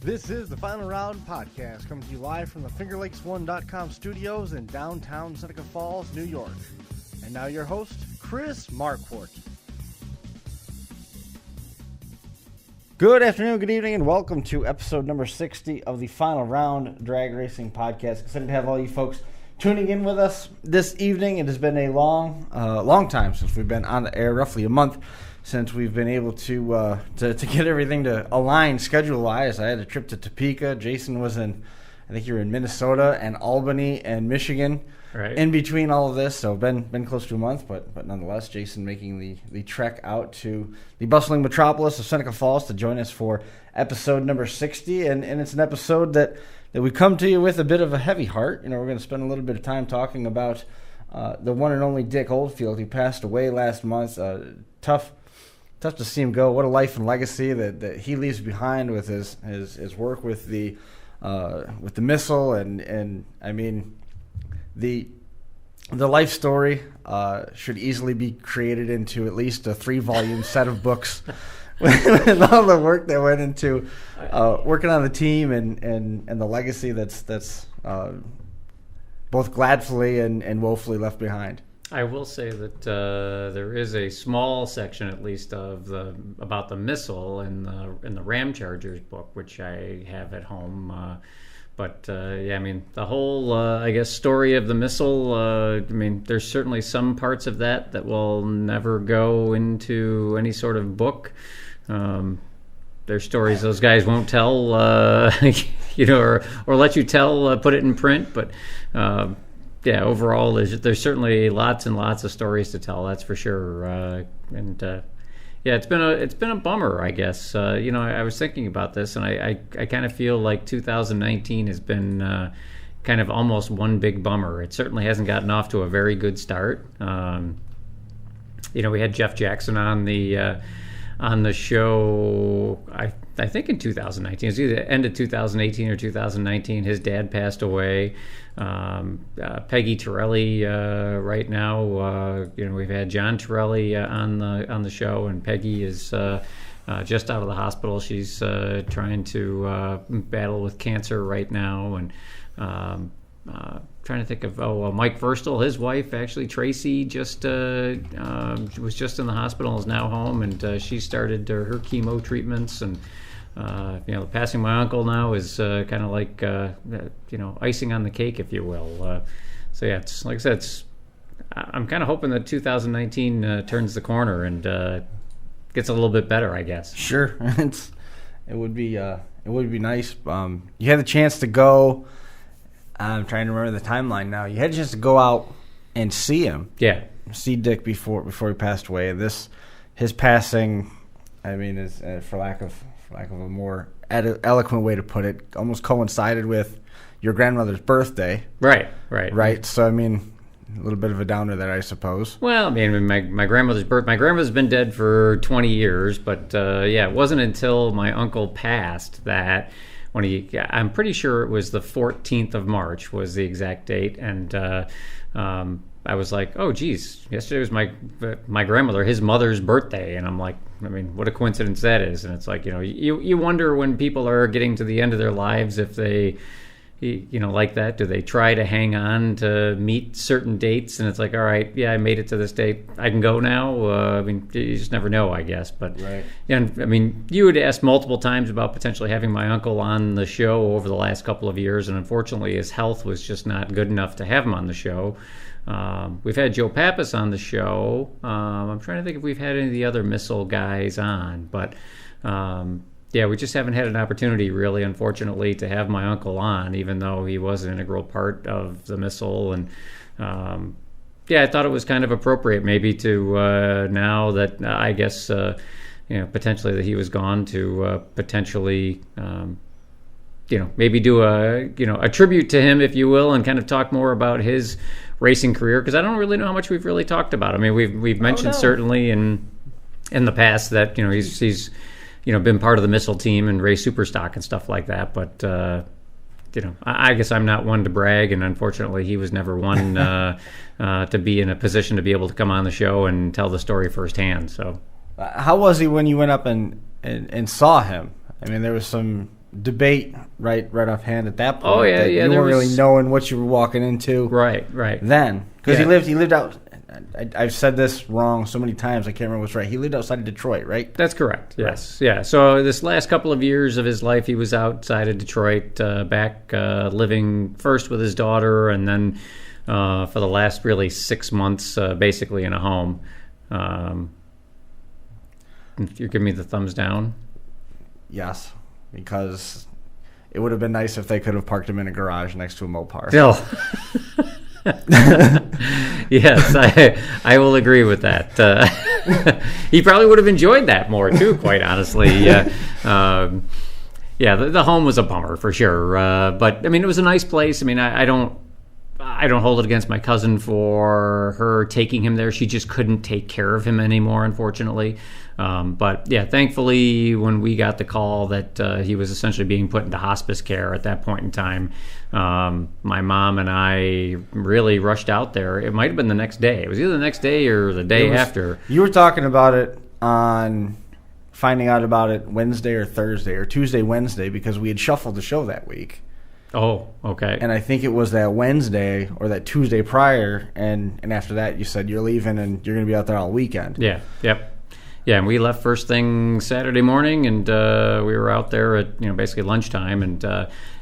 This is the Final Round Podcast, coming to you live from the FingerLakes1.com studios in downtown Seneca Falls, New York. And now your host, Chris Marquardt. Good afternoon, good evening, and welcome to episode number 60 of the Final Round Drag Racing Podcast. Excited to have all you folks tuning in with us this evening. It has been a long time since we've been on the air, roughly a month since we've been able to get everything to align schedule-wise. I had a trip to Topeka. Jason was I think you were in Minnesota and Albany and Michigan. Right. In between all of this, so been close to a month, but nonetheless, Jason making the trek out to the bustling metropolis of Seneca Falls to join us for episode number 60, and it's an episode that we come to you with a bit of a heavy heart. You know, we're going to spend a little bit of time talking about the one and only Dick Oldfield, who passed away last month. Tough to see him go. What a life and legacy that he leaves behind with his work with the missile, and I mean, the life story should easily be created into at least a 3-volume set of books with all the work that went into working on the team and the legacy that's both gladfully and woefully left behind. I will say that there is a small section, at least, about the missile in the Ram Chargers book, which I have at home. But I mean, the whole story of the missile. I mean, there's certainly some parts of that will never go into any sort of book. There's stories those guys won't tell, or let you tell, put it in print, but. Yeah, overall, there's certainly lots and lots of stories to tell. That's for sure. It's been a bummer, I guess. I was thinking about this, and I kind of feel like 2019 has been kind of almost one big bummer. It certainly hasn't gotten off to a very good start. We had Jeff Jackson on the show. I think in 2019. It was either end of 2018 or 2019. His dad passed away. Peggy Torelli right now. We've had John Torelli on the show, and Peggy is just out of the hospital. She's trying to battle with cancer right now, and trying to think of Mike Verstel, his wife, actually Tracy, just was just in the hospital and is now home, and she started her chemo treatments, and passing my uncle now is kind of like icing on the cake, if you will. It's like I said, I'm kind of hoping that 2019 turns the corner and gets a little bit better, I guess. Sure, it would be nice. You had the chance to go. I'm trying to remember the timeline now. You had a chance to go out and see him. Yeah, see Dick before he passed away. His passing, I mean, is for lack of a more eloquent way to put it, almost coincided with your grandmother's birthday. Right. So, I mean, a little bit of a downer there, I suppose. Well, I mean, my grandmother's my grandmother's been dead for 20 years, but it wasn't until my uncle passed that I'm pretty sure it was the 14th of March was the exact date, and I was like, oh, geez, yesterday was my grandmother, his mother's birthday, and I'm like, I mean, what a coincidence that is. And it's like, you wonder when people are getting to the end of their lives if they, like that, do they try to hang on to meet certain dates? And it's like, all right, yeah, I made it to this date, I can go now. I mean, you just never know, I guess. But right. And I mean, you had asked multiple times about potentially having my uncle on the show over the last couple of years, and unfortunately, his health was just not good enough to have him on the show. We've had Joe Pappas on the show. I'm trying to think if we've had any of the other missile guys on, but we just haven't had an opportunity, really, unfortunately, to have my uncle on, even though he was an integral part of the missile. And I thought it was kind of appropriate, maybe, to now that I guess potentially that he was gone, to potentially maybe do a tribute to him, if you will, and kind of talk more about his racing career, because I don't really know how much we've really talked about. I mean, we've mentioned certainly in the past that he's been part of the missile team and race Superstock and stuff like that, but I guess I'm not one to brag, and unfortunately he was never one to be in a position to be able to come on the show and tell the story firsthand. So how was he when you went up and saw him? I mean, there was some debate right offhand at that point. Oh yeah, that yeah. You weren't really knowing what you were walking into. Right. Then, because Yeah. he lived out. I've said this wrong so many times. I can't remember what's right. He lived outside of Detroit, right? That's correct. Yes. Yeah. So this last couple of years of his life, he was outside of Detroit, back living first with his daughter, and then for the last really 6 months, basically in a home. If you give me the thumbs down. Yes, because it would have been nice if they could have parked him in a garage next to a Mopar. Bill. Yes, I will agree with that. He probably would have enjoyed that more too, quite honestly. The home was a bummer for sure. But I mean, it was a nice place. I mean, I don't hold it against my cousin for her taking him there. She just couldn't take care of him anymore, unfortunately. But yeah, thankfully, when we got the call that he was essentially being put into hospice care at that point in time, my mom and I really rushed out there. It might have been the next day. It was either the next day or the day after. You were talking about it on finding out about it Wednesday or Thursday or Tuesday, Wednesday, because we had shuffled the show that week. Oh, okay. And I think it was that Wednesday or that Tuesday prior, and after that you said you're leaving and you're going to be out there all weekend. Yeah, yep. Yeah, and we left first thing Saturday morning, and we were out there at basically lunchtime, and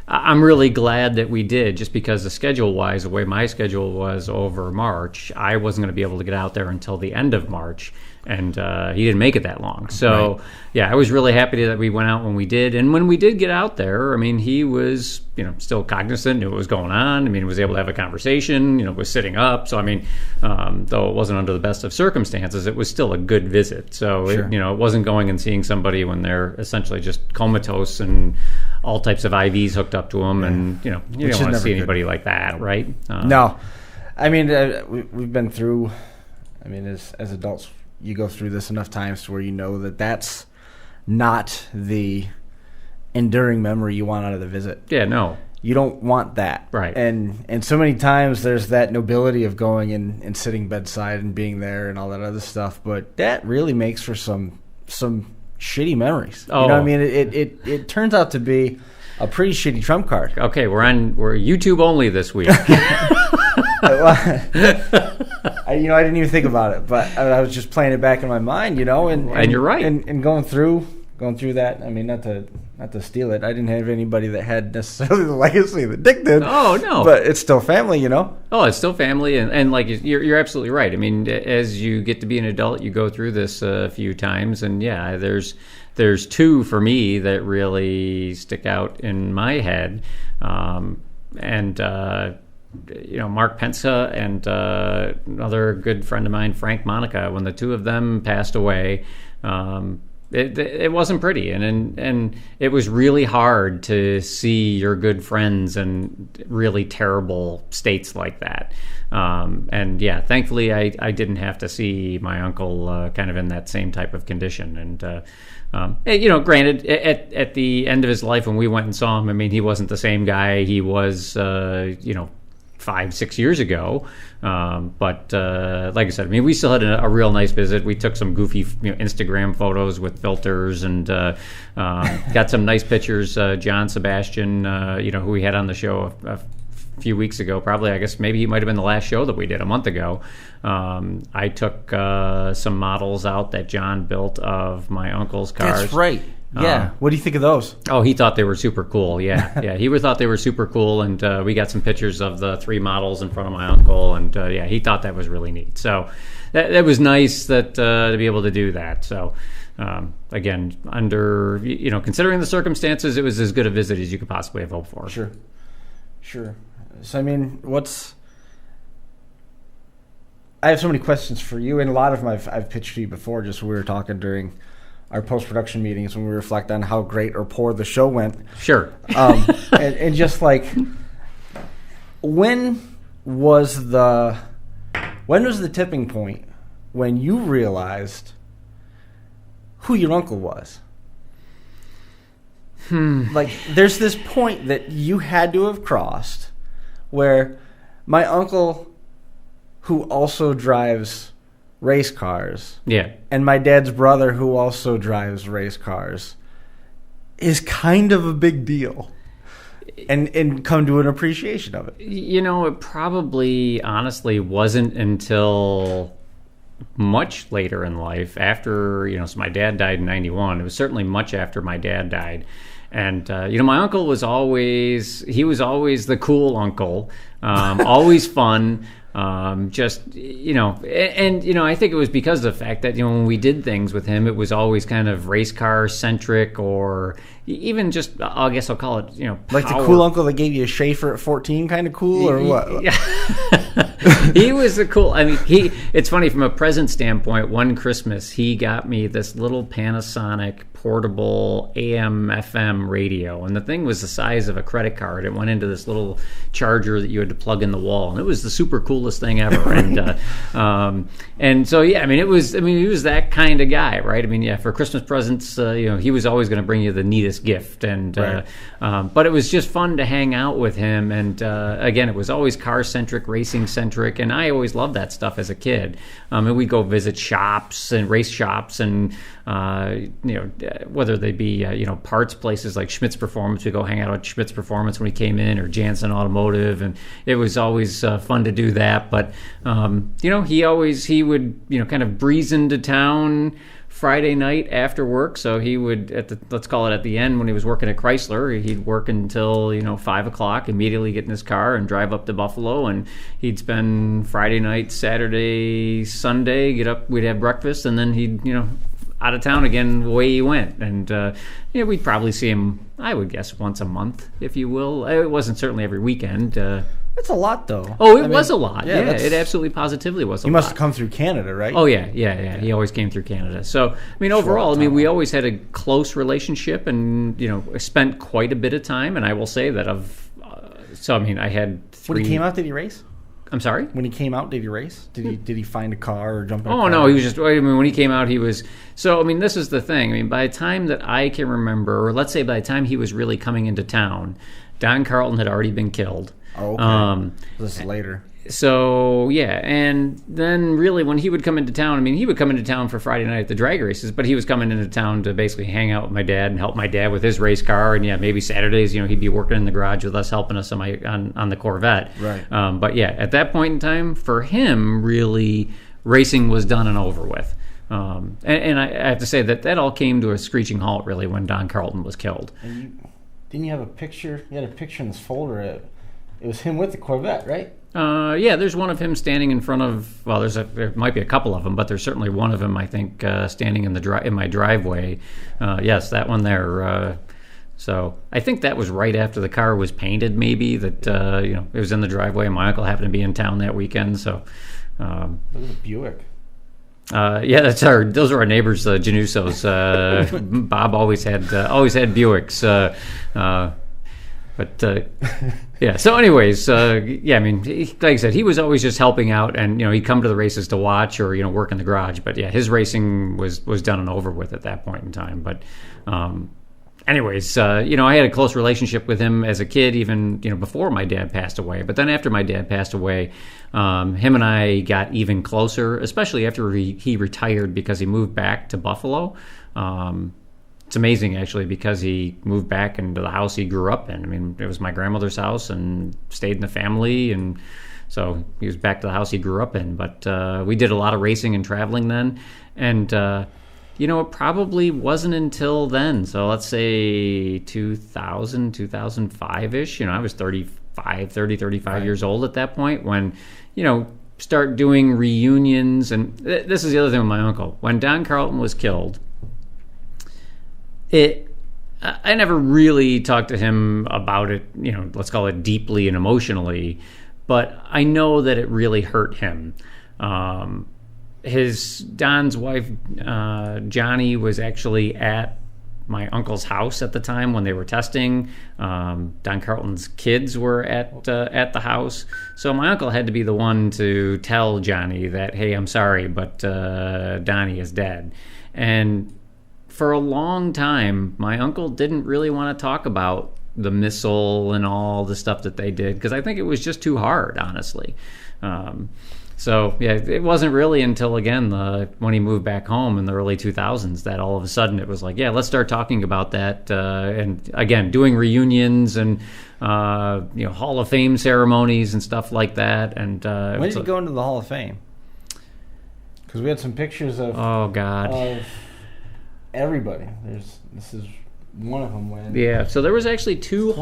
I'm really glad that we did, just because the schedule-wise, the way my schedule was over March, I wasn't going to be able to get out there until the end of March, and he didn't make it that long. So, right. Yeah, I was really happy that we went out when we did, and when we did get out there, I mean, he was, still cognizant, knew what was going on. I mean, was able to have a conversation, was sitting up. So, I mean, though it wasn't under the best of circumstances, it was still a good visit. So, sure. It wasn't going and seeing somebody when they're essentially just comatose and all types of IVs hooked up to them, and you don't want to see anybody like that, right? No, I mean we've been through. I mean, as adults, you go through this enough times to where you know that that's not the enduring memory you want out of the visit. Yeah, no, you don't want that, right? And so many times there's that nobility of going and sitting bedside and being there and all that other stuff, but that really makes for some shitty memories. Oh. You know what I mean? It turns out to be a pretty shitty trump card. Okay, we're YouTube only this week. I didn't even think about it, but I was just playing it back in my mind, and you're right. And going through that, I mean, not to steal it, I didn't have anybody that had necessarily the legacy that Dick did. Oh, no. But it's still family, Oh, it's still family, and like you're absolutely right. I mean, as you get to be an adult, you go through this a few times, and yeah, there's two for me that really stick out in my head, Mark Pensa and another good friend of mine, Frank Monica. When the two of them passed away, it wasn't pretty, and it was really hard to see your good friends in really terrible states like that. And yeah, thankfully I didn't have to see my uncle kind of in that same type of condition. And granted, at the end of his life when we went and saw him, I mean, he wasn't the same guy he was 5-6 years ago, but like I said, I mean, we still had a real nice visit. We took some goofy Instagram photos with filters, and got some nice pictures. John Sebastian, who we had on the show a few weeks ago, probably, I guess maybe he might have been the last show that we did a month ago. I took some models out that John built of my uncle's cars. That's right. Yeah. What do you think of those? Oh, he thought they were super cool. Yeah. Yeah. He thought they were super cool. And we got some pictures of the 3 models in front of my uncle. And yeah, he thought that was really neat. So that was nice to be able to do that. So again, under, considering the circumstances, it was as good a visit as you could possibly have hoped for. Sure. So, I mean, I have so many questions for you. And a lot of them I've pitched to you before, just when we were talking during our post-production meetings when we reflect on how great or poor the show went. Sure. And just like, when was the tipping point when you realized who your uncle was? Like, there's this point that you had to have crossed where my uncle, who also drives race cars, yeah, and my dad's brother, who also drives race cars, is kind of a big deal. And come to an appreciation of it. It probably honestly wasn't until much later in life, after, so my dad died in 91. It was certainly much after my dad died. And, my uncle was always the cool uncle, always fun. I think it was because of the fact that, when we did things with him, it was always kind of race car centric, or even just, I guess I'll call it, like the cool uncle that gave you a Schaefer at 14 kind of cool, or what? Yeah. He was the cool, it's funny, from a present standpoint, one Christmas, he got me this little Panasonic portable AM FM radio, and the thing was the size of a credit card. It went into this little charger that you had to plug in the wall, and it was the super coolest thing ever. And so he was that kind of guy, right? For Christmas presents, he was always going to bring you the neatest gift, and right. But it was just fun to hang out with him, and again, it was always car centric, racing centric, and I always loved that stuff as a kid. And we'd go visit shops and race shops, and whether they be parts places like Schmidt's Performance. We go hang out at Schmidt's Performance when we came in, or Jansen Automotive, and it was always fun to do that. But he would kind of breeze into town Friday night after work. So he would, let's call it at the end, when he was working at Chrysler, he'd work until 5 o'clock, immediately get in his car and drive up to Buffalo, and he'd spend Friday night, Saturday, Sunday, get up, we'd have breakfast, and then he'd out of town again, away he went. And we'd probably see him, I would guess, once a month, if you will. It wasn't certainly every weekend. It's a lot, though. Oh, it was a lot. Yeah, it absolutely positively was a lot. He must have come through Canada, right? Oh, yeah. He always came through Canada. So, overall, we always had a close relationship, and, spent quite a bit of time. And I will say that I had 3... When he came out, did he race? I'm sorry? When he came out, did he race? Did he find a car or jump in a car? Oh, no, he was just... when he came out, he was... So, this is the thing. By the time that I can remember, or let's say by the time he was really coming into town, Don Carlton had already been killed. Oh, okay. This is later. So, yeah, and then really when he would come into town, he would come into town for Friday night at the drag races, but he was coming into town to basically hang out with my dad and help my dad with his race car, and maybe Saturdays, he'd be working in the garage with us, helping us on the Corvette. Right. But yeah, at that point in time, for him, really, racing was done and over with. And I have to say that all came to a screeching halt, really, when Don Carlton was killed. And didn't you have a picture? You had a picture in this folder. It was him with the Corvette, right? Yeah, there's one of him standing in front of. Well, there might be a couple of them, but there's certainly one of him, I think, standing in my driveway. Yes, that one there. So I think that was right after the car was painted. Maybe that it was in the driveway. And my uncle happened to be in town that weekend, so. It was a Buick. Yeah, those are our neighbors, Janusos. Bob always had Buicks. But yeah. So, anyways, like I said, he was always just helping out, and he'd come to the races to watch or work in the garage. But yeah, his racing was done and over with at that point in time. But anyways, I had a close relationship with him as a kid, even before my dad passed away. But then after my dad passed away, him and I got even closer, especially after he retired, because he moved back to Buffalo. It's amazing, actually, because he moved back into the house he grew up in. It was my grandmother's house, and stayed in the family, and so he was back to the house he grew up in. But we did a lot of racing and traveling then, and it probably wasn't until then. So let's say 2000, 2005-ish. I was 35 years old at that point when, start doing reunions. And this is the other thing with my uncle. When Don Carlton was killed, I never really talked to him about it, let's call it deeply and emotionally, but I know that it really hurt him. Don's wife, Johnny, was actually at my uncle's house at the time when they were testing. Don Carlton's kids were at the house. So my uncle had to be the one to tell Johnny that, hey, I'm sorry, but Donnie is dead. And for a long time, my uncle didn't really want to talk about the missile and all the stuff that they did, because I think it was just too hard, honestly. So, yeah, it wasn't really until, again, when he moved back home in the early 2000s that all of a sudden it was like, yeah, let's start talking about that. And, again, doing reunions and, Hall of Fame ceremonies and stuff like that. And when did you go into the Hall of Fame? Because we had some pictures of... Oh, God. Of everybody. This is one of them. Yeah, so there was actually two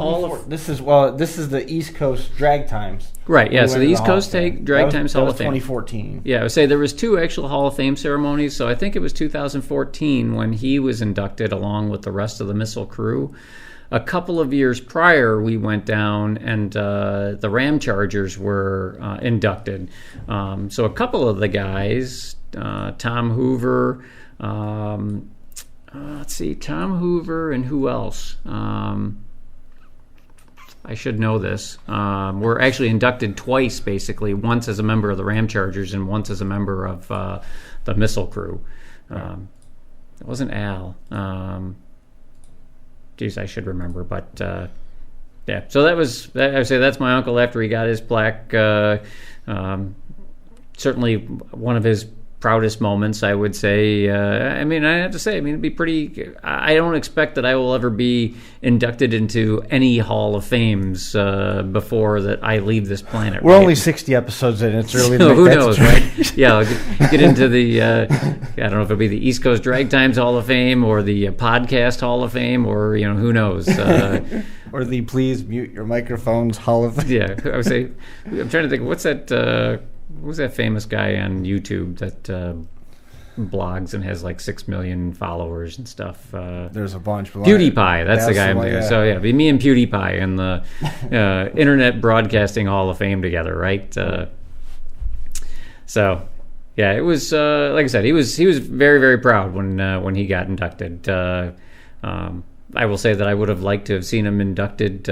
This is the East Coast Drag Times. Right, yeah, so the East Coast Drag Times Hall of Fame. 2014. Yeah, I would say there was two actual Hall of Fame ceremonies, so I think it was 2014 when he was inducted along with the rest of the Missile crew. A couple of years prior, we went down and the Ram Chargers were inducted. So a couple of the guys, Tom Hoover... let's see, Tom Hoover and who else? I should know this. Were actually inducted twice, basically, once as a member of the Ram Chargers and once as a member of the Missile crew. It wasn't Al. Geez, I should remember, but yeah. So I would say that's my uncle after he got his plaque. Certainly one of his proudest moments, I would say. I have to say, it'd be pretty... I don't expect that I will ever be inducted into any Hall of Fames before that I leave this planet. We're only 60 episodes in. It's early to make who that knows, right? Yeah, I'll get into the... I don't know if it'll be the East Coast Drag Times Hall of Fame or the Podcast Hall of Fame or, who knows. Or the Please Mute Your Microphones Hall of Fame. Yeah, I would say... I'm trying to think, what's that... Who's that famous guy on YouTube that blogs and has like 6 million followers and stuff? There's a bunch. PewDiePie, that's the guy I'm thinking. Yeah. So yeah, it'd be me and PewDiePie in the Internet Broadcasting Hall of Fame together, right? So yeah, it was like I said, he was very, very proud when he got inducted. I will say that I would have liked to have seen him inducted.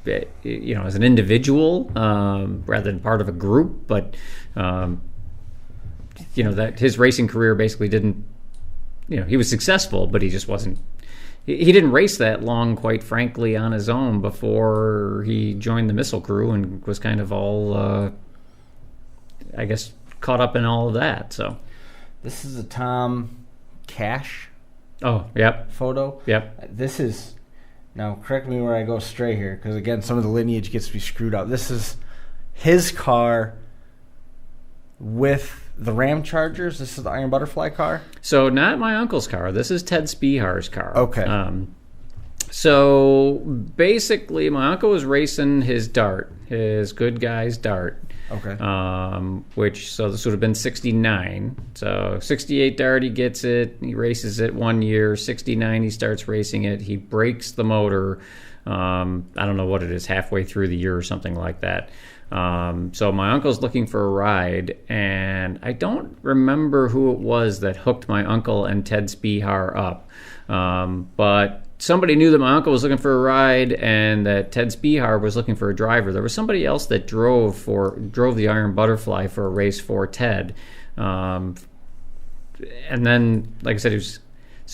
As an individual rather than part of a group, but that his racing career basically didn't, he was successful, but he just wasn't. He didn't race that long, quite frankly, on his own before he joined the Missile crew and was kind of all, I guess, caught up in all of that. So this is a Tom Cash. Oh, yep. Photo. Yep. This is. Now, correct me where I go astray here, because, again, some of the lineage gets me screwed up. This is his car with the Ram Chargers. This is the Iron Butterfly car? So, not my uncle's car. This is Ted Spihar's car. Okay. So, basically, my uncle was racing his Dart, his Good Guys Dart. Okay. So this would have been 69. So 68 Dart, he gets it. He races it 1 year. 69, he starts racing it. He breaks the motor. I don't know what it is, halfway through the year or something like that. So my uncle's looking for a ride, and I don't remember who it was that hooked my uncle and Ted Spihar up. But somebody knew that my uncle was looking for a ride and that Ted Spihar was looking for a driver. There was somebody else that drove the Iron Butterfly for a race for Ted. And then, like I said,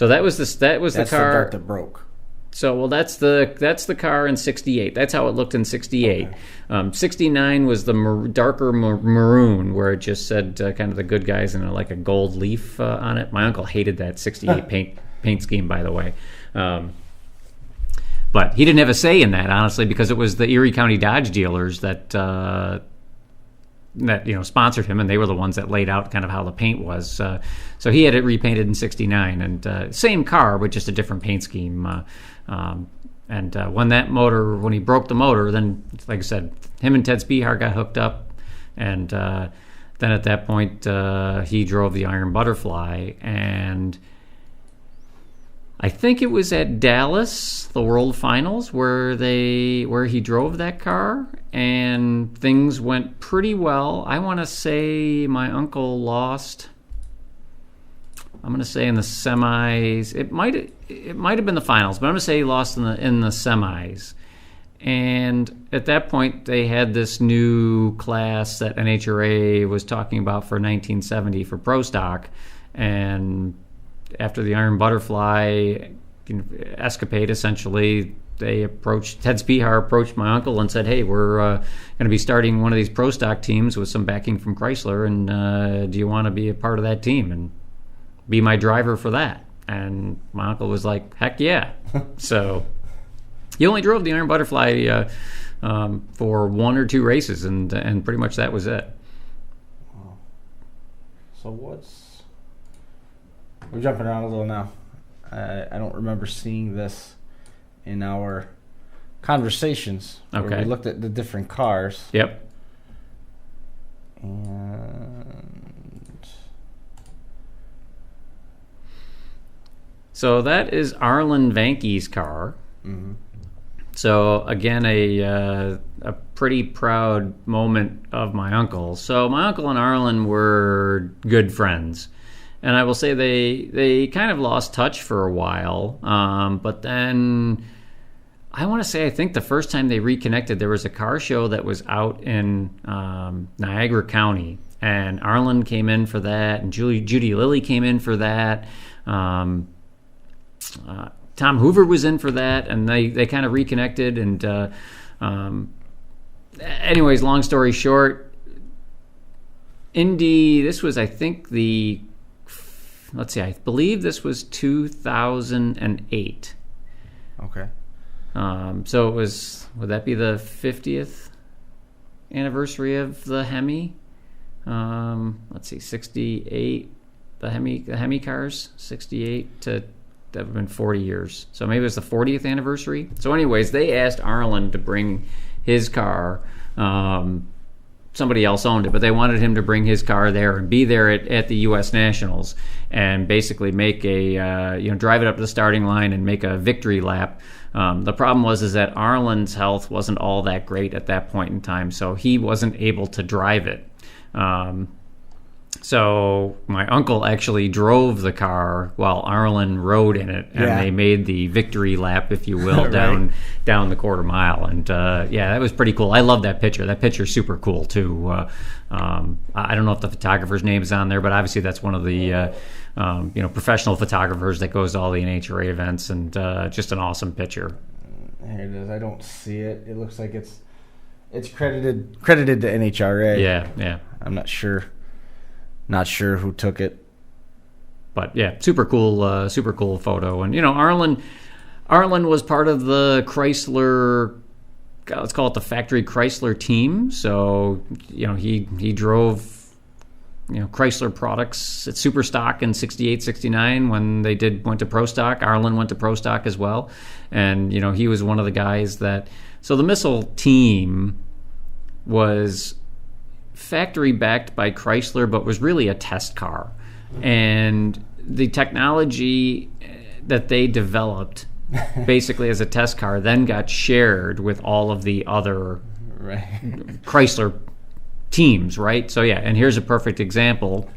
that was the car. That's the Dart that broke. So, that's the car in 68. That's how it looked in 68. Okay. 69 was the darker maroon, where it just said kind of the Good Guys and like a gold leaf on it. My uncle hated that 68 paint scheme, by the way. But he didn't have a say in that, honestly, because it was the Erie County Dodge dealers that sponsored him, and they were the ones that laid out kind of how the paint was. So he had it repainted in 69, and same car, but just a different paint scheme. When he broke the motor, then, like I said, him and Ted Spihar got hooked up, and then at that point, he drove the Iron Butterfly, and I think it was at Dallas, the World Finals, where he drove that car, and things went pretty well. I want to say my uncle lost. I'm going to say in the semis. It might have been the finals, but I'm going to say he lost in the semis. And at that point, they had this new class that NHRA was talking about for 1970 for Pro Stock, and after the Iron Butterfly escapade, essentially, Ted Spehar approached my uncle and said, "Hey, we're going to be starting one of these pro stock teams with some backing from Chrysler, and do you want to be a part of that team and be my driver for that?" And my uncle was like, "Heck yeah!" So he only drove the Iron Butterfly for 1 or 2 races, and pretty much that was it. Wow. So we're jumping around a little now. I don't remember seeing this in our conversations where we looked at the different cars. Yep. And so that is Arlen Vanke's car. Mm-hmm. So again, a pretty proud moment of my uncle. So my uncle and Arlen were good friends. And I will say they kind of lost touch for a while. But then I think the first time they reconnected, there was a car show that was out in Niagara County. And Arlen came in for that, and Judy Lilly came in for that. Tom Hoover was in for that, and they kind of reconnected. And anyways, long story short, Indy, this was, I think, I believe this was 2008. Okay. So it was, would that be the 50th anniversary of the Hemi? 68, the Hemi cars, 68 to, that would have been 40 years. So maybe it was the 40th anniversary. So anyways, they asked Arlen to bring his car. Somebody else owned it, but they wanted him to bring his car there and be there at the U.S. Nationals and basically make drive it up to the starting line and make a victory lap. The problem was that Arlen's health wasn't all that great at that point in time, so he wasn't able to drive it. So my uncle actually drove the car while Arlen rode in it, and they made the victory lap, if you will, right. down the quarter mile. And that was pretty cool. I love that picture. That picture's super cool too. I don't know if the photographer's name is on there, but obviously that's one of the professional photographers that goes to all the NHRA events, and just an awesome picture. Here it is. I don't see it. It looks like it's credited to NHRA. Yeah. I'm not sure. Not sure who took it, but yeah, super cool photo. And Arlen was part of the Chrysler, let's call it the factory Chrysler team. So he drove Chrysler products at Super Stock in 68, 69 when they went to Pro Stock. Arlen went to Pro Stock as well, and he was one of the guys that. So the Missile team was factory backed by Chrysler, but was really a test car, and the technology that they developed basically as a test car then got shared with all of the other Chrysler teams, right? So and here's a perfect example.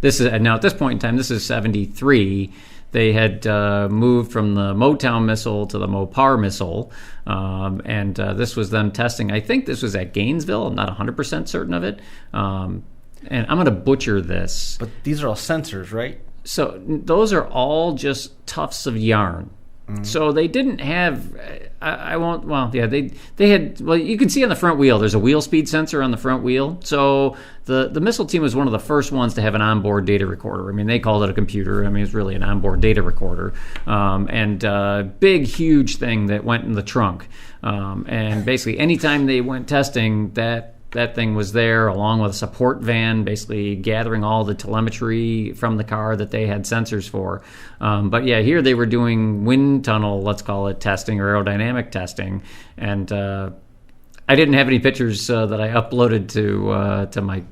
This is now at this point in time, this is 73. They had moved from the Motown missile to the Mopar missile, and this was them testing. I think this was at Gainesville. I'm not 100% certain of it. And I'm going to butcher this. But these are all sensors, right? So those are all just tufts of yarn. Mm-hmm. So they didn't have. They had. Well, you can see on the front wheel. There's a wheel speed sensor on the front wheel. So the missile team was one of the first ones to have an onboard data recorder. I mean, they called it a computer. I mean, it's really an onboard data recorder, and big, huge thing that went in the trunk. And basically, anytime they went testing, that thing was there along with a support van, basically gathering all the telemetry from the car that they had sensors for. But here they were doing wind tunnel, let's call it, testing or aerodynamic testing. And I didn't have any pictures that I uploaded to my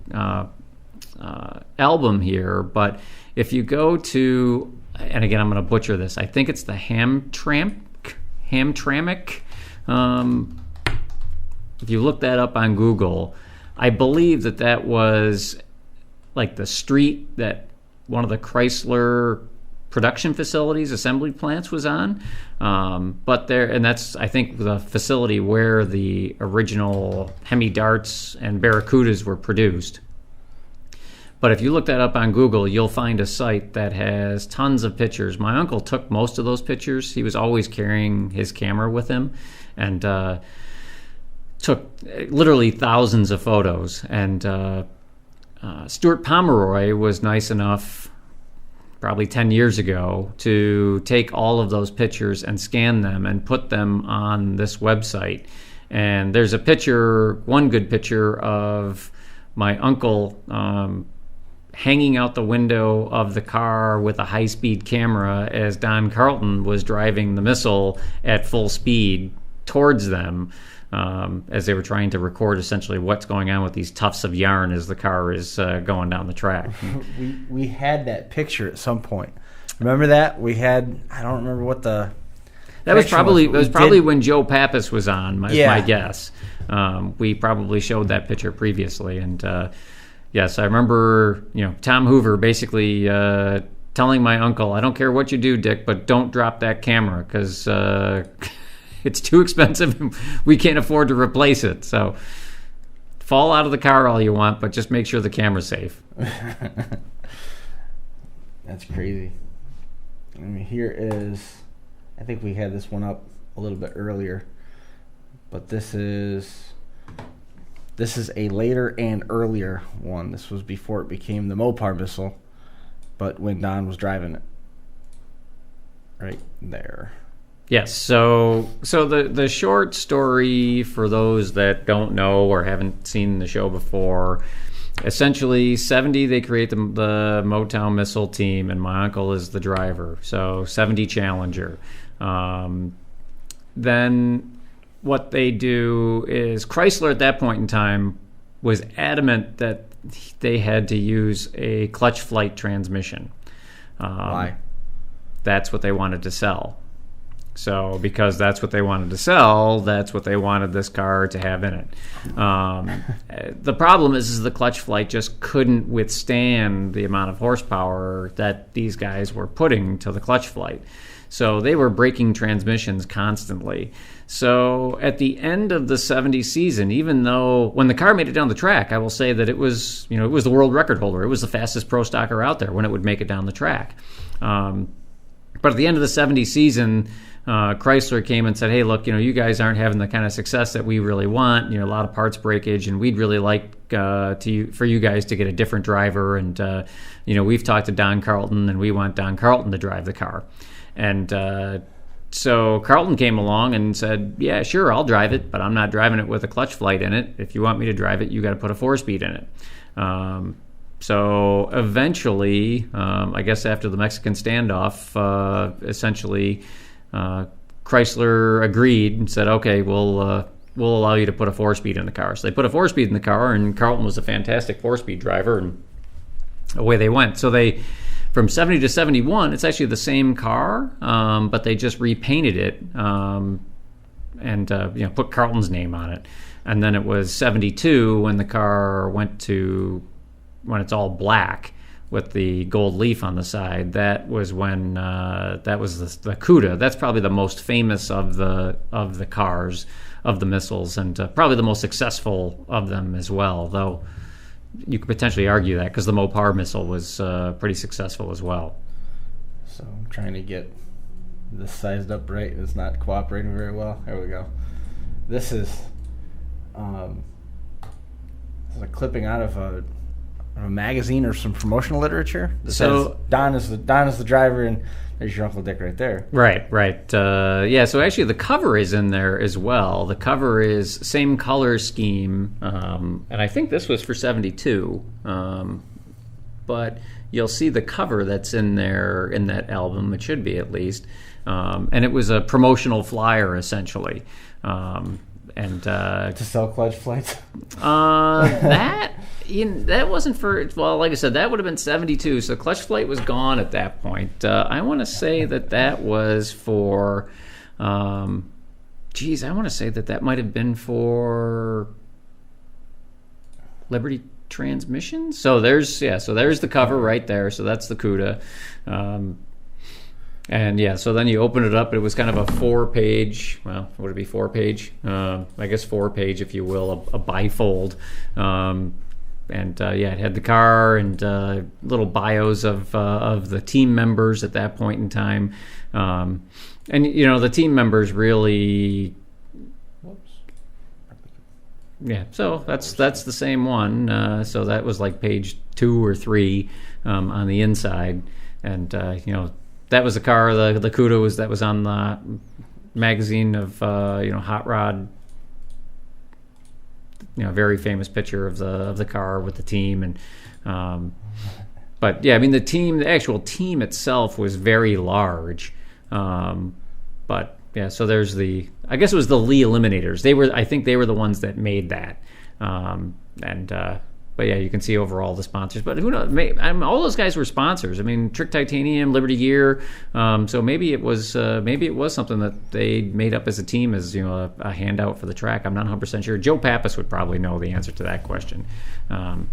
album here. But if you go to, and again, I'm going to butcher this, I think it's the Hamtramck. If you look that up on Google, I believe that was like the street that one of the Chrysler production facilities, assembly plants was on. But that's, I think, the facility where the original Hemi Darts and Barracudas were produced. But if you look that up on Google, you'll find a site that has tons of pictures. My uncle took most of those pictures. He was always carrying his camera with him, and took literally thousands of photos. And Stuart Pomeroy was nice enough, probably 10 years ago, to take all of those pictures and scan them and put them on this website. And there's a picture, one good picture of my uncle hanging out the window of the car with a high-speed camera as Don Carlton was driving the missile at full speed towards them, as they were trying to record essentially what's going on with these tufts of yarn as the car is going down the track. We had that picture at some point. Remember that? We had, I don't remember what the... That was probably when Joe Pappas was on, my guess. We probably showed that picture previously, and yes, I remember, Tom Hoover basically telling my uncle, "I don't care what you do, Dick, but don't drop that camera because it's too expensive. We can't afford to replace it. So fall out of the car all you want, but just make sure the camera's safe." That's crazy. I mean, here is, I think we had this one up a little bit earlier, but this is a later and earlier one. This was before it became the Mopar missile, but when Don was driving it. Right there. Yes, so the short story for those that don't know or haven't seen the show before, essentially 70 they create the Motown missile team, and my uncle is the driver, so 70 Challenger. Then what they do is Chrysler at that point in time was adamant that they had to use a clutch flight transmission. Why? That's what they wanted to sell. So because that's what they wanted to sell, that's what they wanted this car to have in it. The problem is the clutch flight just couldn't withstand the amount of horsepower that these guys were putting to the clutch flight. So they were breaking transmissions constantly. So at the end of the 70 season, even though when the car made it down the track, I will say that it was the world record holder. It was the fastest pro stocker out there when it would make it down the track. But at the end of the 70 season, Chrysler came and said, "Hey, look, you guys aren't having the kind of success that we really want. A lot of parts breakage, and we'd really like for you guys to get a different driver. And we've talked to Don Carlton, and we want Don Carlton to drive the car." And so Carlton came along and said, "Yeah, sure, I'll drive it, but I'm not driving it with a clutch flight in it. If you want me to drive it, you got to put a 4-speed in it." So eventually, I guess after the Mexican standoff, essentially Chrysler agreed and said, "Okay, we'll allow you to put a 4-speed in the car." So they put a 4-speed in the car, and Carlton was a fantastic 4-speed driver, and away they went. So from 70 to 71, it's actually the same car, but they just repainted it and put Carlton's name on it. And then it was 72 when the car when it's all black with the gold leaf on the side. That was when that was the CUDA. That's probably the most famous of the cars, of the missiles, and probably the most successful of them as well, though you could potentially argue that because the Mopar missile was pretty successful as well. So I'm trying to get this sized up right. It's not cooperating very well. There we go. This is a clipping out of a magazine or some promotional literature. That says Don is the driver, and there's your Uncle Dick right there. Right. So actually the cover is in there as well. The cover is same color scheme, and I think this was for 72, but you'll see the cover that's in there in that album. It should be, at least, and it was a promotional flyer essentially. To sell clutch flights? That wasn't for, well, like I said, that would have been 72, so clutch flight was gone at that point. I want to say that was for, I want to say that might have been for Liberty Transmission. So there's the cover right there, so that's the CUDA. So then you open it up. It was kind of a 4-page, well, would it be 4-page? I guess 4-page, if you will, a bifold. it had the car and little bios of the team members at that point in time. And the team members really. Yeah, so that's the same one. So that was like page 2 or 3 on the inside, and that was the car. The Cuda that was on the magazine of Hot Rod. Very famous picture of the car with the team, and but yeah, I mean the actual team itself was very large, but. Yeah, so there's I guess it was the Lee Eliminators. I think they were the ones that made that. But yeah, you can see overall the sponsors. But who knows? All those guys were sponsors. I mean, Trick Titanium, Liberty Gear. So maybe it was something that they made up as a team, as a handout for the track. I'm not 100% sure. Joe Pappas would probably know the answer to that question. There's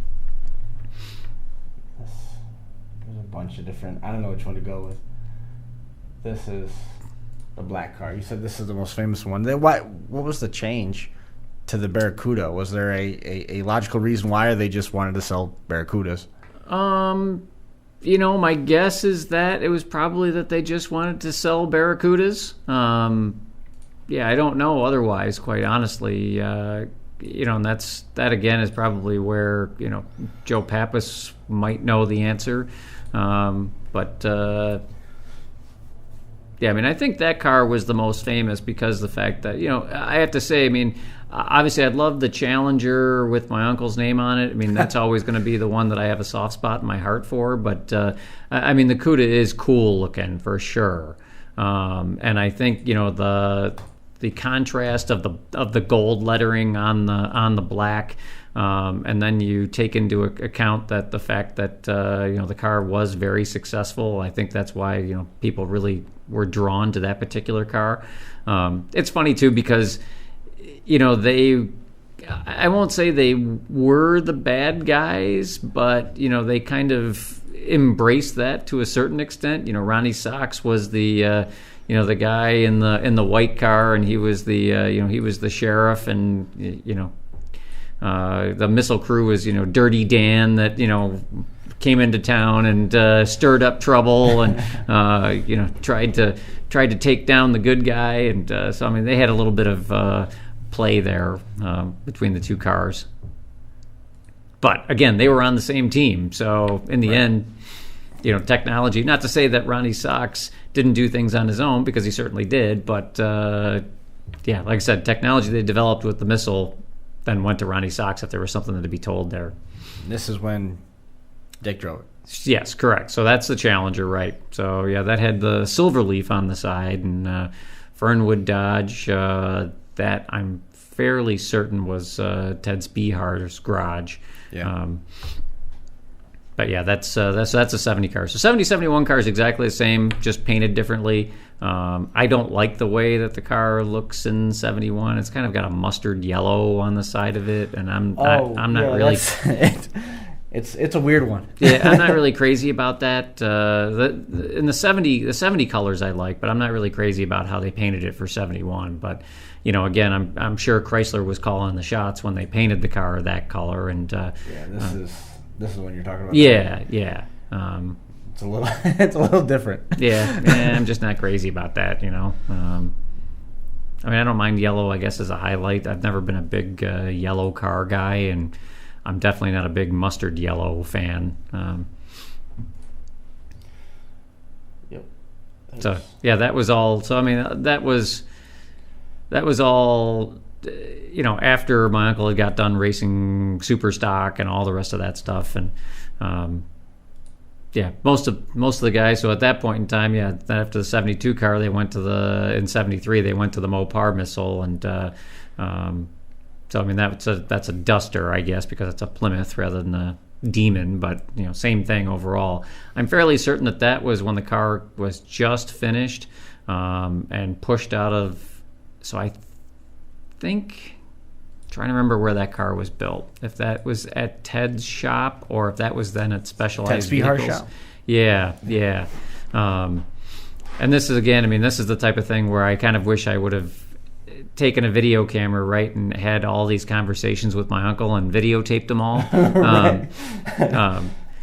a bunch of different. I don't know which one to go with. This is. The black car. You said this is the most famous one. What was the change to the Barracuda? Was there a logical reason why, or they just wanted to sell Barracudas? My guess is that it was probably that they just wanted to sell Barracudas. I don't know otherwise, quite honestly. And that again is probably where, Joe Pappas might know the answer. Yeah, I mean, I think that car was the most famous because the fact that, I have to say, I mean, obviously I'd love the Challenger with my uncle's name on it. I mean, that's always going to be the one that I have a soft spot in my heart for. But, I mean, the Cuda is cool looking for sure. And I think, the contrast of the gold lettering on the black, and then you take into account that the fact that the car was very successful. I think that's why people really were drawn to that particular car. It's funny too because I won't say they were the bad guys, but they kind of embraced that to a certain extent. Ronnie Sachs was the guy in the white car, and he was the sheriff, and the missile crew was Dirty Dan that came into town and stirred up trouble and tried to take down the good guy, and so I mean they had a little bit of play there between the two cars. But again, they were on the same team, so in the end, technology. Not to say that Ronnie Sachs didn't do things on his own, because he certainly did, but like I said, technology they developed with the missile then went to Ronnie Sachs if there was something to be told there. This is when Dick drove it. Yes, correct. So that's the Challenger, right? So yeah, that had the silver leaf on the side, and Fernwood Dodge. That I'm fairly certain was Ted Spihar's garage. Yeah. But yeah, that's a 70 car. So 70, 71 car is exactly the same, just painted differently. I don't like the way that the car looks in 71. It's kind of got a mustard yellow on the side of it, and I'm not really. It's a weird one. Yeah, I'm not really crazy about that. In the 70 colors I like, but I'm not really crazy about how they painted it for 71. But again, I'm sure Chrysler was calling the shots when they painted the car that color. And this is what you're talking about. Yeah. It's a little different. Yeah, I'm just not crazy about that. I mean, I don't mind yellow, I guess, as a highlight. I've never been a big yellow car guy, and I'm definitely not a big mustard yellow fan. Yep. So yeah, that was all. So I mean, that was all. After my uncle had got done racing super stock and all the rest of that stuff, and most of the guys. So at that point in time, after the 72 car, they went to in 73 they went to the Mopar missile, and so I mean that's a Duster, I guess, because it's a Plymouth rather than a Demon, but same thing overall. I'm fairly certain that was when the car was just finished and pushed out of. So I think. Trying to remember where that car was built. If that was at Ted's shop, or if that was then at Specialized Vehicles. Ted's shop. Yeah. And this is, again, I mean, this is the type of thing where I kind of wish I would have taken a video camera, right, and had all these conversations with my uncle and videotaped them all.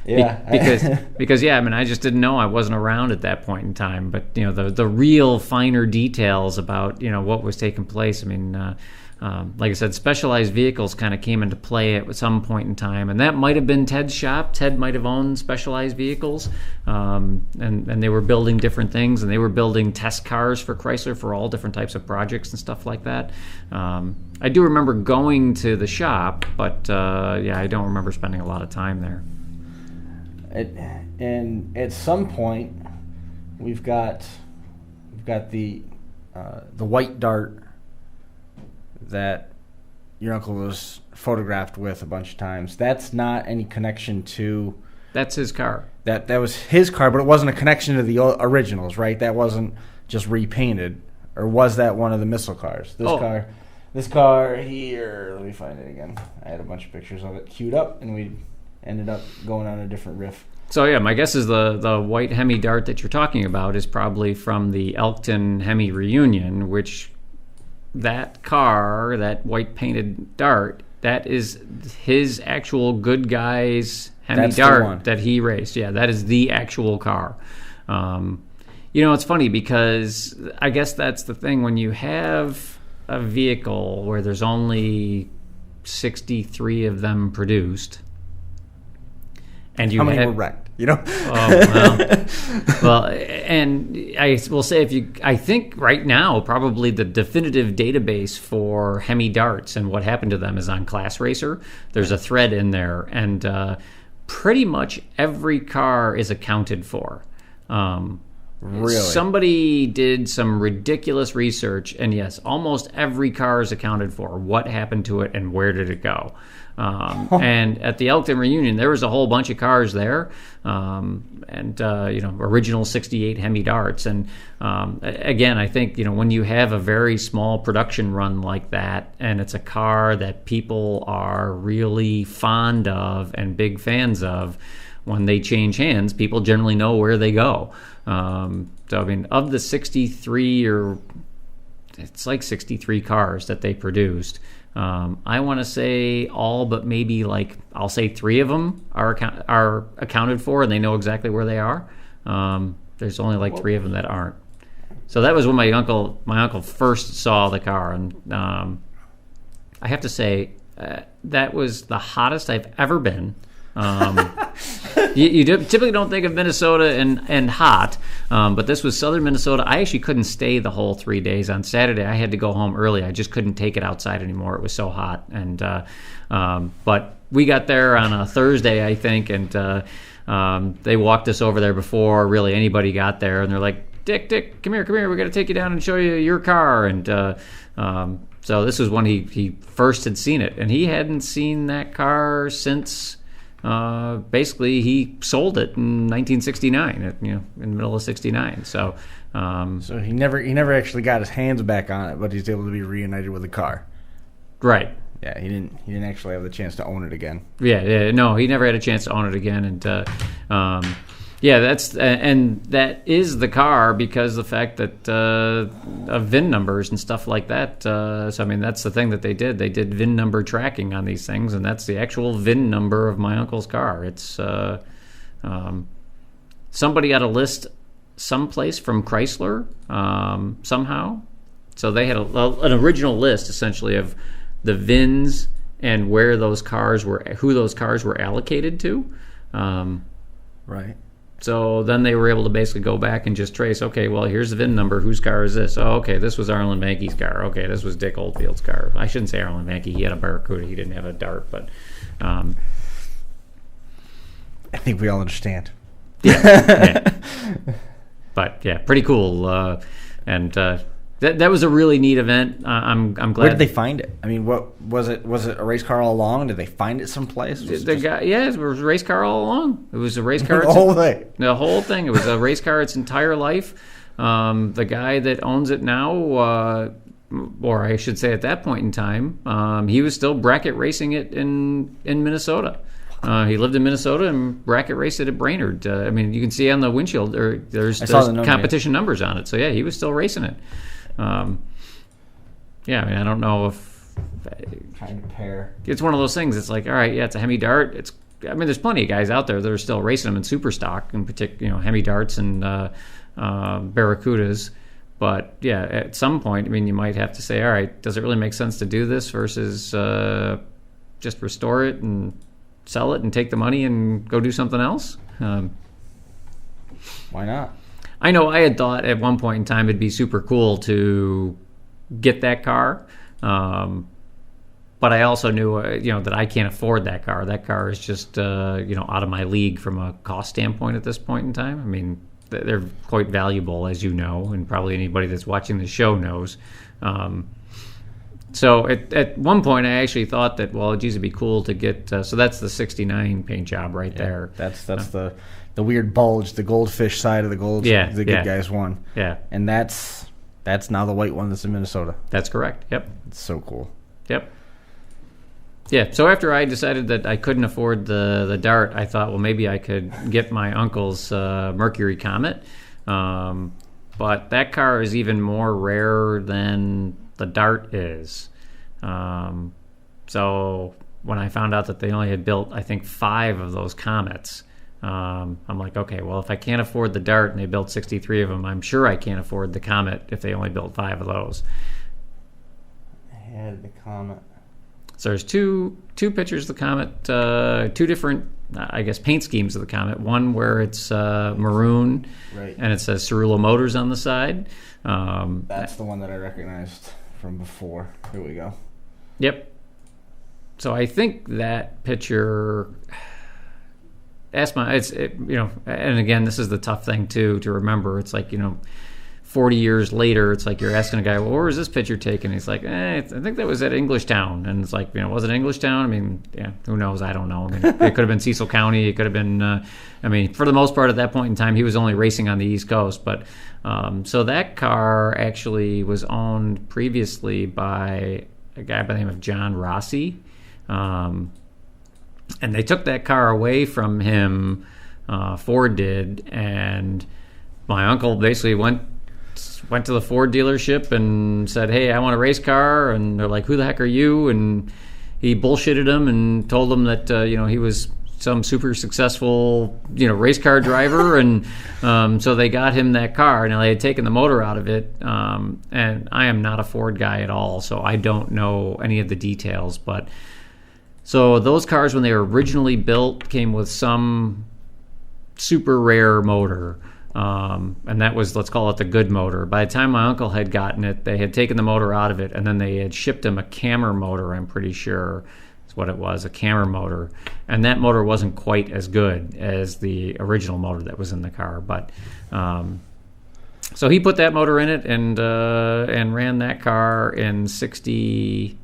Because I mean, I just didn't know. I wasn't around at that point in time. But the real finer details about what was taking place. I mean, like I said, specialized vehicles kind of came into play at some point in time, and that might have been Ted's shop. Ted might have owned specialized vehicles, and they were building different things, and they were building test cars for Chrysler for all different types of projects and stuff like that. I do remember going to the shop, but I don't remember spending a lot of time there. And at some point, we've got the white Dart that your uncle was photographed with a bunch of times. That's not any connection to... That's his car. That was his car, but it wasn't a connection to the originals, right? That wasn't just repainted. Or was that one of the missile cars? This car here, let me find it again. I had a bunch of pictures of it queued up, and we ended up going on a different riff. So yeah, my guess is the white Hemi Dart that you're talking about is probably from the Elkton Hemi reunion, which that car, that white painted Dart, that is his actual good guys Hemi Dart that he raced. Yeah, that is the actual car. It's funny because I guess that's the thing when you have a vehicle where there's only 63 of them produced. And how many were wrecked? Well, and I will say I think right now probably the definitive database for Hemi Darts and what happened to them is on Class Racer. There's a thread in there, and pretty much every car is accounted for. Really? Somebody did some ridiculous research, and yes, almost every car is accounted for. What happened to it and where did it go? And at the Elkton reunion, there was a whole bunch of cars there, original 68 Hemi Darts. And again, I think when you have a very small production run like that, and it's a car that people are really fond of and big fans of, when they change hands, people generally know where they go. So I mean, of the 63 it's like 63 cars that they produced. I want to say all but maybe I'll say 3 of them are accounted for, and they know exactly where they are. There's only 3 of them that aren't. So that was when my uncle first saw the car, and I have to say that was the hottest I've ever been. You typically don't think of Minnesota and hot, but this was southern Minnesota. I actually couldn't stay the whole 3 days. On Saturday, I had to go home early. I just couldn't take it outside anymore. It was so hot. And but we got there on a Thursday, I think, and they walked us over there before really anybody got there. And they're like, Dick, come here. We're going to take you down and show you your car. And so this was when he first had seen it. And he hadn't seen that car since... basically, he sold it in 1969, in the middle of '69. So he never actually got his hands back on it, but he's able to be reunited with the car. Right. Yeah, he didn't actually have the chance to own it again. Yeah, no, he never had a chance to own it again, and that is the car because the fact that of VIN numbers and stuff like that. So I mean, that's the thing that they did. They did VIN number tracking on these things, and that's the actual VIN number of my uncle's car. It's somebody got a list someplace from Chrysler somehow. So they had an original list essentially of the VINs and where those cars were, who those cars were allocated to. Right. So then they were able to basically go back and just trace, okay, well, here's the VIN number. Whose car is this? Oh, okay, this was Arlen Mankey's car. Okay, this was Dick Oldfield's car. I shouldn't say Arlen Mankey. He had a Barracuda. He didn't have a Dart, but... I think we all understand. Yeah. But, yeah, pretty cool. That was a really neat event. I'm glad. Where did they find it? I mean, what was it? Was it a race car all along? Did they find it someplace? It was a race car all along. It was a race car. The whole thing. The whole thing. It was a race car its entire life. The guy that owns it now, or I should say at that point in time, he was still bracket racing it in Minnesota. He lived in Minnesota and bracket raced it at Brainerd. I mean, you can see on the windshield there's competition numbers on it. So yeah, he was still racing it. yeah, I mean, I don't know if Trying to compare. It's one of those things. It's like, all right, yeah, it's a Hemi Dart. There's plenty of guys out there that are still racing them in super stock, in particular, Hemi Darts and Barracudas. But yeah, at some point, I mean, you might have to say, all right, does it really make sense to do this versus just restore it and sell it and take the money and go do something else? Why not? I know I had thought at one point in time it'd be super cool to get that car. But I also knew, that I can't afford that car. That car is just, out of my league from a cost standpoint at this point in time. I mean, they're quite valuable, as you know, and probably anybody that's watching the show knows. So at one point, I actually thought that, well, geez, it'd be cool to get. So that's the '69 paint job right there. That's the weird bulge, the goldfish side of the gold. Yeah, the good guys won. Yeah, and that's now the white one that's in Minnesota. That's correct. Yep, it's so cool. Yep. Yeah, so after I decided that I couldn't afford the Dart, I thought, well, maybe I could get my uncle's Mercury Comet. But that car is even more rare than the Dart is. So when I found out that they only had built, I think, 5 of those Comets, I'm like, okay, well, if I can't afford the Dart and they built 63 of them, I'm sure I can't afford the Comet if they only built 5 of those. I had the Comet. So there's two pictures of the Comet, 2 different, I guess, paint schemes of the Comet. One where it's maroon, right, and it says Cerullo Motors on the side. That's the one that I recognized from before. Here we go. Yep. So I think that picture. And again, this is the tough thing too to remember. It's like 40 years later, it's like you're asking a guy, well, where was this picture taken? He's like, I think that was at Englishtown. And it's like, was it Englishtown? I mean, yeah, who knows? I don't know. I mean, it could have been Cecil County. It could have been, for the most part at that point in time, he was only racing on the East Coast. But so that car actually was owned previously by a guy by the name of John Rossi. And they took that car away from him, Ford did, and my uncle basically went to the Ford dealership and said, hey, I want a race car. And they're like, who the heck are you? And he bullshitted them and told them that, he was some super successful, race car driver. And so they got him that car. Now, they had taken the motor out of it. And I am not a Ford guy at all, so I don't know any of the details. But so those cars, when they were originally built, came with some super rare motor. And that was, let's call it the good motor. By the time my uncle had gotten it, they had taken the motor out of it, and then they had shipped him a Cammer motor, I'm pretty sure is what it was, a Cammer motor. And that motor wasn't quite as good as the original motor that was in the car. But so he put that motor in it and ran that car in 60...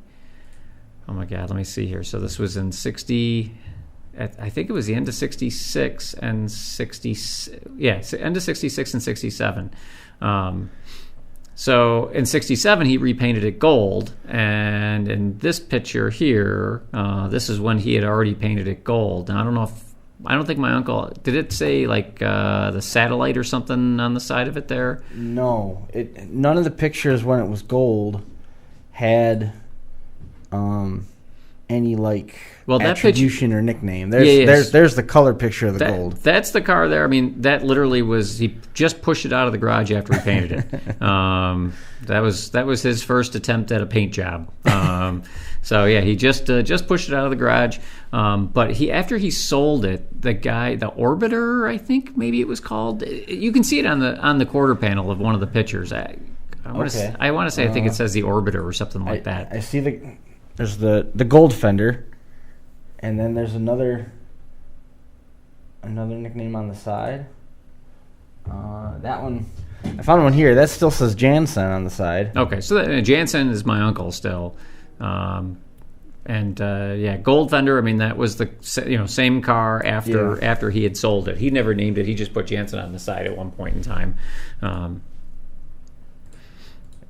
Oh, my God, let me see here. So this was in 60... I think it was the end of 66 and 60, end of 66 and 67. So in 67, he repainted it gold. And in this picture here, this is when he had already painted it gold. And I don't think my uncle, did it say like the satellite or something on the side of it there? No, none of the pictures when it was gold had any attribution or nickname. There's the color picture of the gold. That's the car there. I mean, that literally was, he just pushed it out of the garage after he painted it. That was his first attempt at a paint job. So yeah, he just pushed it out of the garage. But after he sold it, the Orbiter, I think maybe it was called. You can see it on the quarter panel of one of the pictures. I want to say I think it says the Orbiter or something like that. I see there's the gold fender, and then there's another nickname on the side. That one, I found one here. That still says Jansen on the side. Okay, so Jansen is my uncle still. Gold fender. I mean, that was the same car after he had sold it. He never named it. He just put Jansen on the side at one point in time.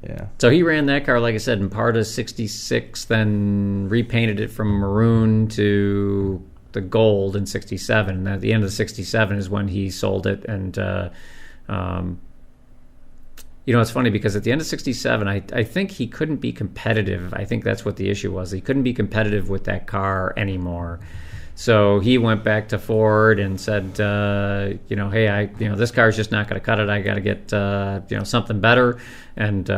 Yeah. So he ran that car, like I said, in part of 66, then repainted it from maroon to the gold in 67. And at the end of 67 is when he sold it. And It's funny because at the end of 67, I think he couldn't be competitive. I think that's what the issue was. He couldn't be competitive with that car anymore. So he went back to Ford and said, hey, this car's just not going to cut it. I got to get, something better. And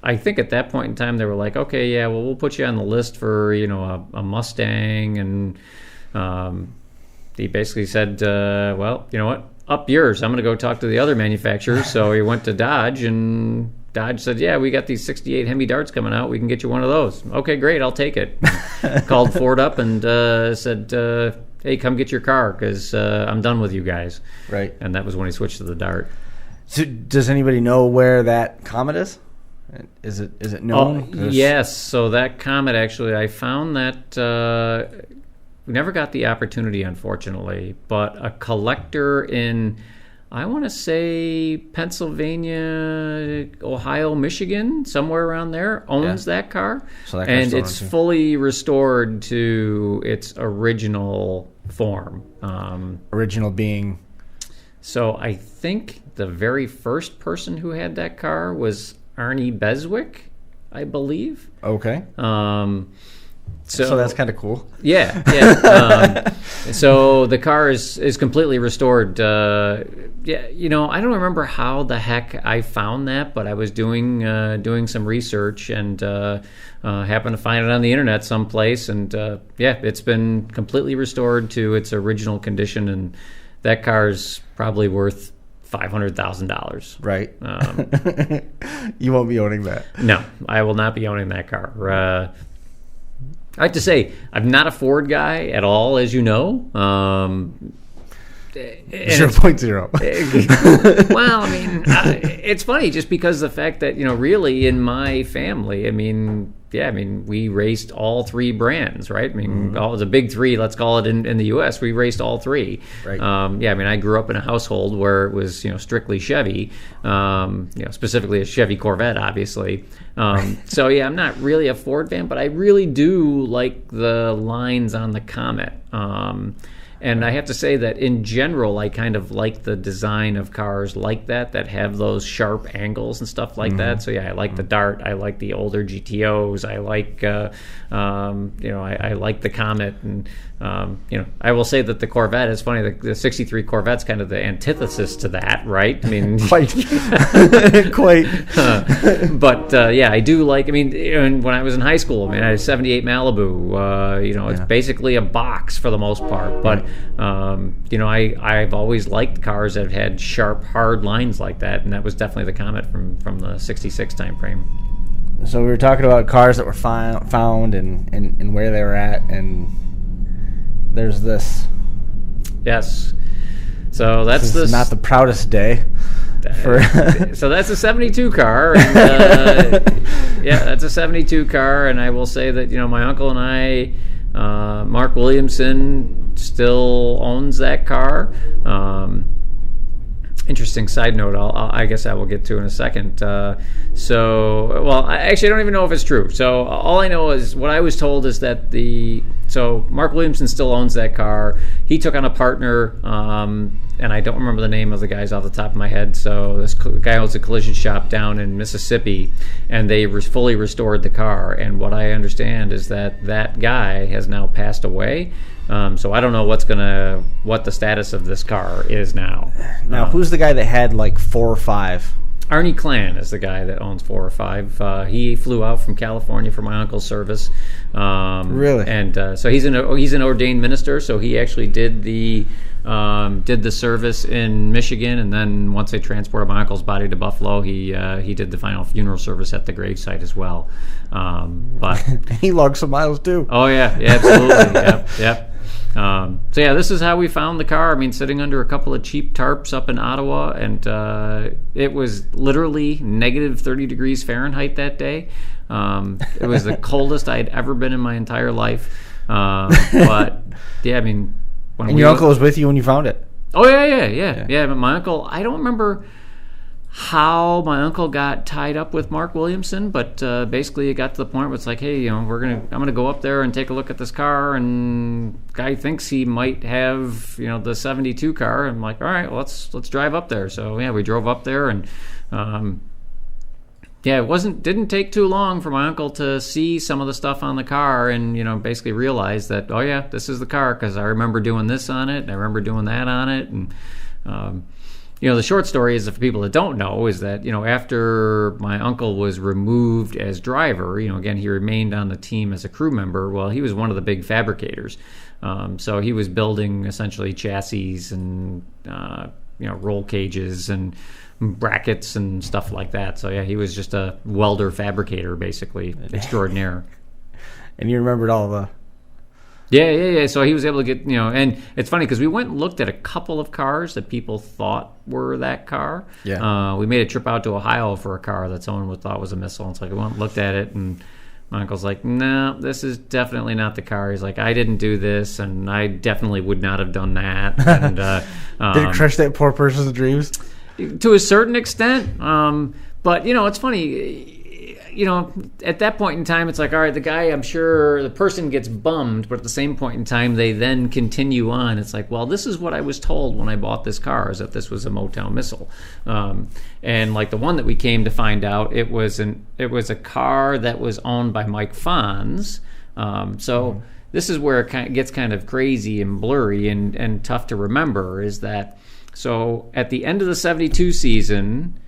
I think at that point in time, they were like, okay, yeah, well, we'll put you on the list for, a Mustang. And he basically said, well, you know what? Up yours. I'm going to go talk to the other manufacturers. So he went to Dodge, and Dodge said, yeah, we got these 68 Hemi Darts coming out. We can get you one of those. Okay, great. I'll take it. Called Ford up and said, hey, come get your car because I'm done with you guys. Right. And that was when he switched to the Dart. So does anybody know where that Comet is? Is it known? Yes. So that Comet, actually, I found that... we never got the opportunity, unfortunately, but a collector in, I want to say, Pennsylvania, Ohio, Michigan, somewhere around there, owns that car. So that and it's fully restored to its original form. Original being? So I think the very first person who had that car was Arnie Beswick, I believe. Okay. So that's kind of cool. Yeah. So the car is completely restored. I don't remember how the heck I found that, but I was doing some research and happened to find it on the internet someplace. And it's been completely restored to its original condition, and that car's probably worth $500,000. Right. You won't be owning that. No, I will not be owning that car. I have to say, I'm not a Ford guy at all, as you know. 0.0. Well, I mean, it's funny just because the fact that, really in my family, we raced all three brands, right? All the big three, let's call it in the U.S., we raced all three. Right. I grew up in a household where it was, strictly Chevy, specifically a Chevy Corvette, obviously. So, I'm not really a Ford fan, but I really do like the lines on the Comet. And I have to say that in general, I kind of like the design of cars like that have those sharp angles and stuff like that. So I like the Dart. I like the older GTOs. I like, I like the Comet. And, I will say that the Corvette is funny. The 63 Corvette's kind of the antithesis to that, right? Quite. But I do like, when I was in high school, I had a 78 Malibu. It's basically a box for the most part. But, I've always liked cars that have had sharp, hard lines like that. And that was definitely the Comet from the 66 time frame. So we were talking about cars that were found and where they were at, and there's this. Yes. So this is not the proudest day. So that's a 72 car. And, that's a 72 car, and I will say that my uncle and I, Mark Williamson, still owns that car. Interesting side note, I guess I will get to in a second. I actually don't even know if it's true. So all I know is what I was told is that Mark Williamson still owns that car. He took on a partner, and I don't remember the name of the guys off the top of my head. So this guy owns a collision shop down in Mississippi, and they fully restored the car. And what I understand is that guy has now passed away. So I don't know what the status of this car is now. Now, who's the guy that had like 4 or 5? Arnie Clan is the guy that owns 4 or 5. He flew out from California for my uncle's service. Really? And so he's an ordained minister. So he actually did the service in Michigan, and then once they transported my uncle's body to Buffalo, he did the final funeral service at the gravesite as well. But he logged some miles too. Oh yeah, absolutely, yep. This is how we found the car. Sitting under a couple of cheap tarps up in Ottawa, and it was literally negative 30 degrees Fahrenheit that day. It was the coldest I had ever been in my entire life. And your uncle was with you when you found it? Oh, yeah. But my uncle, I don't remember how my uncle got tied up with Mark Williamson, but basically it got to the point where it's like, hey, I'm gonna go up there and take a look at this car, and guy thinks he might have, the 72 car. I'm like, all right, well, let's drive up there. So we drove up there, and Yeah, didn't take too long for my uncle to see some of the stuff on the car and, basically realize that, oh yeah, this is the car because I remember doing this on it and I remember doing that on it. And, the short story is, for people that don't know, is that, after my uncle was removed as driver, again, he remained on the team as a crew member. Well, he was one of the big fabricators. So he was building essentially chassis and, roll cages and brackets and stuff like that. So yeah, he was just a welder fabricator, basically, extraordinaire. And you remembered all the... Yeah. So he was able to get, and it's funny because we went and looked at a couple of cars that people thought were that car. Yeah. We made a trip out to Ohio for a car that someone thought was a missile. And it's like, we went and looked at it, and my uncle's like, no, this is definitely not the car. He's like, I didn't do this, and I definitely would not have done that. And did it crush that poor person's dreams? To a certain extent, but it's funny. At that point in time, it's like, all right, the guy, I'm sure the person gets bummed, but at the same point in time, they then continue on. It's like, well, this is what I was told when I bought this car, is that this was a Motown missile. And like the one that we came to find out, it was a car that was owned by Mike Fonz. This is where it gets kind of crazy and blurry and tough to remember, is that, so at the end of the 72 season,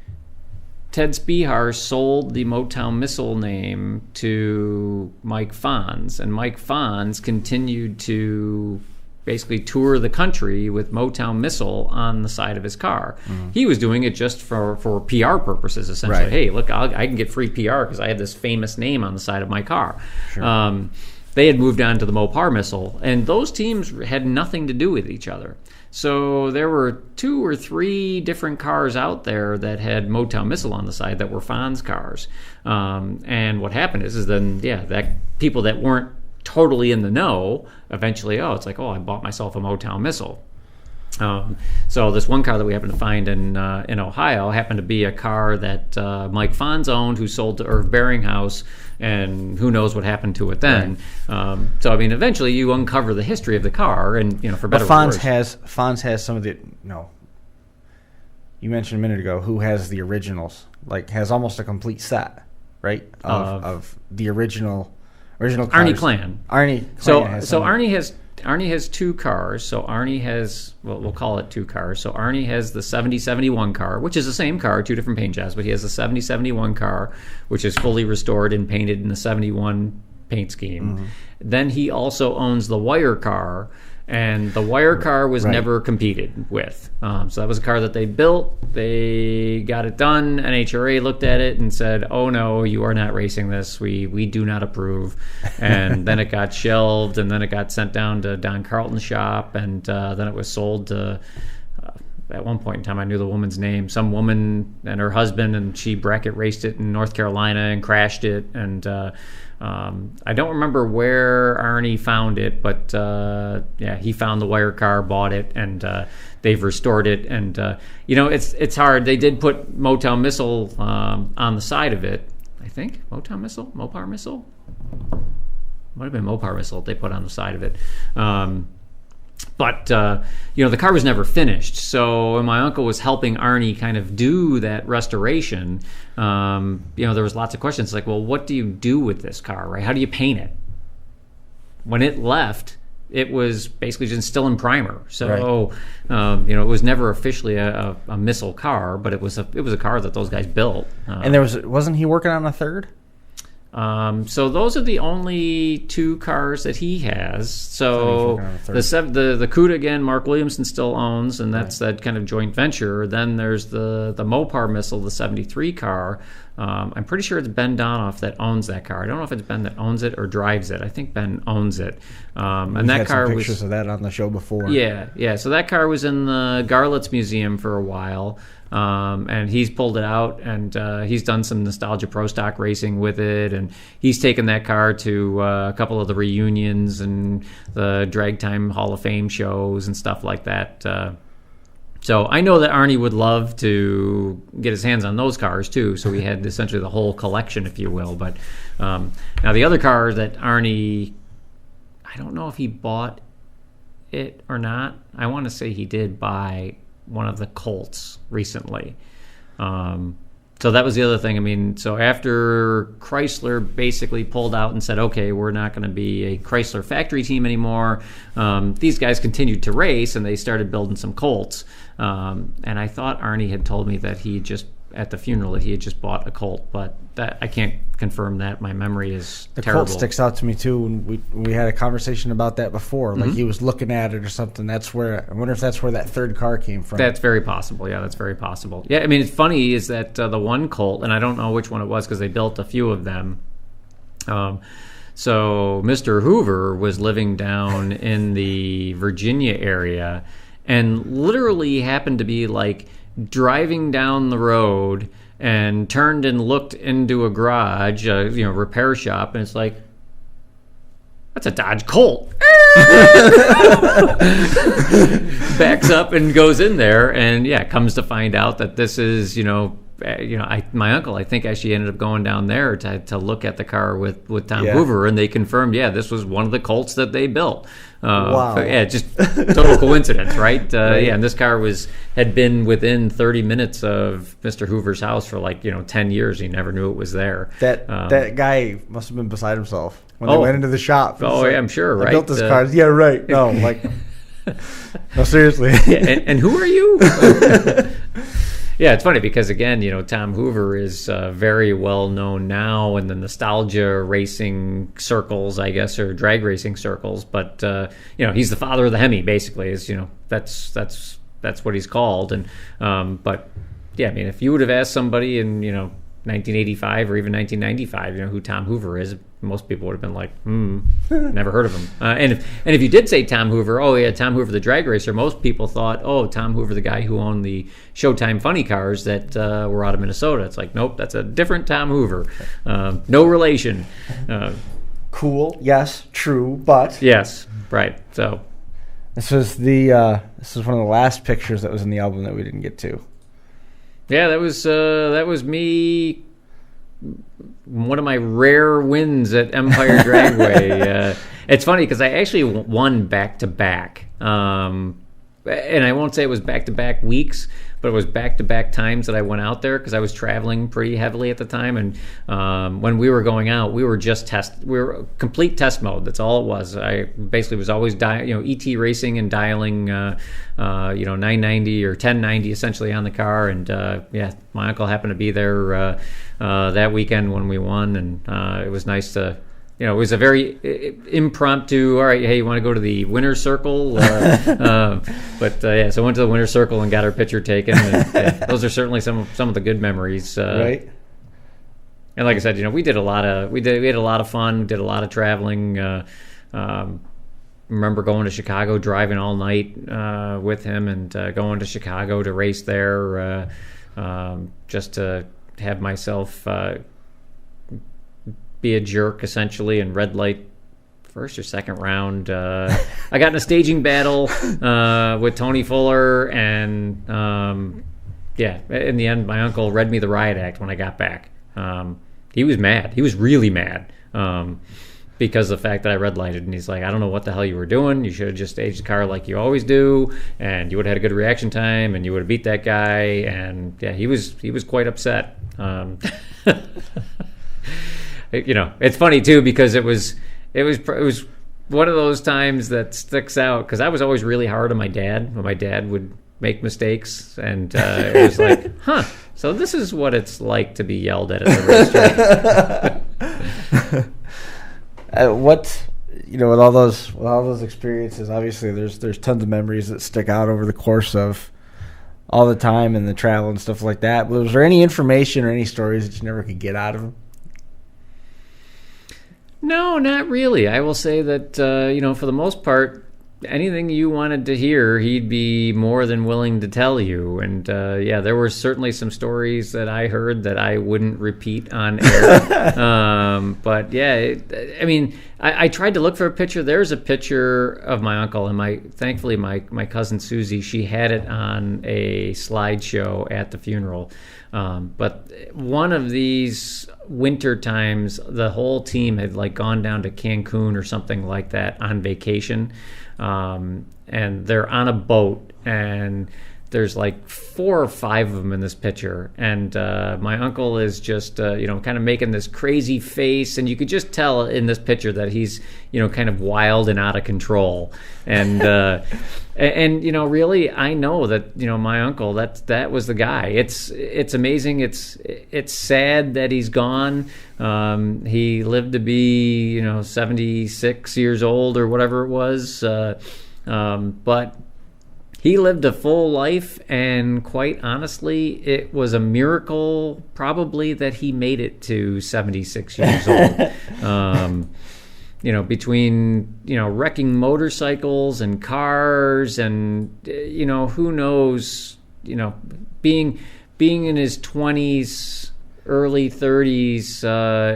Ted Spehar sold the Motown Missile name to Mike Fonz, and Mike Fonz continued to basically tour the country with Motown Missile on the side of his car. Mm-hmm. He was doing it just for PR purposes, essentially. Right. Hey, look, I can get free PR because I had this famous name on the side of my car. Sure. They had moved on to the Mopar Missile, and those teams had nothing to do with each other. So there were 2 or 3 different cars out there that had Motown Missile on the side that were Fonz cars. And what happened is then, that people that weren't totally in the know, eventually, it's like, I bought myself a Motown Missile. So this one car that we happened to find in Ohio happened to be a car that Mike Fonz owned, who sold to Irv Beringhaus, and who knows what happened to it then. Right. So I mean, eventually you uncover the history of the car, and for better or worse. Fonz has some of the you mentioned a minute ago who has the originals, like has almost a complete set, right, of the original cars. Arnie Clan. So Arnie has 2 cars. So Arnie has, we'll call it 2 cars. So Arnie has the 7071 car, which is the same car, 2 different paint jobs, but he has the 7071 car, which is fully restored and painted in the 71 paint scheme. Mm-hmm. Then he also owns the Wire car, and the Wire car was never competed with. So that was a car that they built. They got it done. NHRA looked at it and said, oh, no, you are not racing this. We do not approve. And then it got shelved, and then it got sent down to Don Carlton's shop, and then it was sold to... at one point in time, I knew the woman's name. Some woman and her husband, and she bracket raced it in North Carolina and crashed it. And I don't remember where Arnie found it, but he found the Wire car, bought it, and they've restored it. And it's hard. They did put Motown Missile on the side of it. I think Mopar Missile might have been Mopar Missile they put on the side of it. But the car was never finished. So when my uncle was helping Arnie kind of do that restoration, there was lots of questions like, well, what do you do with this car, right? How do you paint it? When it left, it was basically just still in primer. So, it was never officially a missile car, but it was a car that those guys built. And wasn't he working on a third? So those are the only 2 cars that he has. So the Cuda, again, Mark Williamson still owns, and that's that kind of joint venture. Then there's the Mopar Missile, the 73 car. I'm pretty sure it's Ben Donoff that owns that car. I don't know if it's Ben that owns it or drives it. I think Ben owns it. And that car was pictures of that on the show before. Yeah. So that car was in the Garlitz Museum for a while. And he's pulled it out, and he's done some Nostalgia Pro Stock racing with it, and he's taken that car to a couple of the reunions and the Drag Time Hall of Fame shows and stuff like that. So I know that Arnie would love to get his hands on those cars too. So we had essentially the whole collection, if you will. But now the other car that Arnie, I don't know if he bought it or not. I want to say he did buy one of the Colts recently. So that was the other thing. I mean, so after Chrysler basically pulled out and said, okay, we're not going to be a Chrysler factory team anymore, these guys continued to race, and they started building some Colts. And I thought Arnie had told me that he just, at the funeral, that he had just bought a Colt, but that I can't confirm that. My memory is terrible. The Colt sticks out to me too, and we had a conversation about that before. Like he was looking at it or something. That's where I wonder if that's where that third car came from. That's very possible. Yeah, that's very possible. Yeah, I mean, it's funny is that the one Colt, and I don't know which one it was because they built a few of them. So Mr. Hoover was living down in the Virginia area, and literally happened to be like driving down the road and turned and looked into a garage, repair shop, and it's like, that's a Dodge Colt. Backs up and goes in there, and comes to find out that this is, my uncle, I think, actually ended up going down there to look at the car with Tom Hoover, and they confirmed, this was one of the Colts that they built. Wow. Yeah, just total coincidence, right? Right? Yeah, and this car had been within 30 minutes of Mr. Hoover's house for 10 years. He never knew it was there. That guy must have been beside himself when they went into the shop. Oh, yeah, I'm sure, right? I built this car. Yeah, right. No, no, seriously. And who are you? Yeah, it's funny because, again, Tom Hoover is very well known now in the nostalgia racing circles, I guess, or drag racing circles. But, he's the father of the Hemi, basically. That's what he's called. And but, yeah, I mean, if you would have asked somebody in, 1985 or even 1995, who Tom Hoover is, most people would have been like, never heard of him. And if you did say Tom Hoover, Tom Hoover the drag racer, most people thought, Tom Hoover the guy who owned the Showtime funny cars that were out of Minnesota. It's like, nope, that's a different Tom Hoover. No relation. Cool, yes, true, but yes, right. So this was one of the last pictures that was in the album that we didn't get to. Yeah, that was me. One of my rare wins at Empire Dragway. It's funny because I actually won back-to-back. And I won't say it was back-to-back weeks, but it was back-to-back times that I went out there because I was traveling pretty heavily at the time. And when we were going out, we were complete test mode. That's all it was. I basically was always ET racing and dialing 990 or 1090 essentially on the car. And my uncle happened to be there that weekend when we won, and it was nice to. It was a very impromptu, all right, hey, you want to go to the winner's circle? So I went to the winner's circle and got our picture taken. And, those are certainly some of the good memories. Right. And like I said, we had a lot of fun, did a lot of traveling. Remember going to Chicago, driving all night with him, and going to Chicago to race there just to have myself be a jerk essentially and red light first or second round. I got in a staging battle with Tony Fuller, and in the end my uncle read me the riot act when I got back. He was mad. He was really mad because of the fact that I red lighted, and he's like, I don't know what the hell you were doing. You should have just staged the car like you always do, and you would have had a good reaction time, and you would have beat that guy. And he was quite upset. It's funny too because it was one of those times that sticks out because I was always really hard on my dad when my dad would make mistakes, and it was like, so this is what it's like to be yelled at the racetrack. With all those experiences, obviously there's tons of memories that stick out over the course of all the time and the travel and stuff like that. But was there any information or any stories that you never could get out of him? No, not really. I will say that, for the most part, anything you wanted to hear, he'd be more than willing to tell you. And, there were certainly some stories that I heard that I wouldn't repeat on air. I tried to look for a picture. There's a picture of my uncle, and thankfully my cousin Susie, she had it on a slideshow at the funeral. But one of these winter times, the whole team had gone down to Cancun or something like that on vacation, and they're on a boat, and there's like 4 or 5 of them in this picture, and my uncle is just kind of making this crazy face, and you could just tell in this picture that he's kind of wild and out of control, and really I know that my uncle, that was the guy. It's amazing. It's sad that he's gone. He lived to be 76 years old or whatever it was, but he lived a full life, and quite honestly, it was a miracle probably that he made it to 76 years old. Between wrecking motorcycles and cars, and who knows, being in his 20s, early 30s,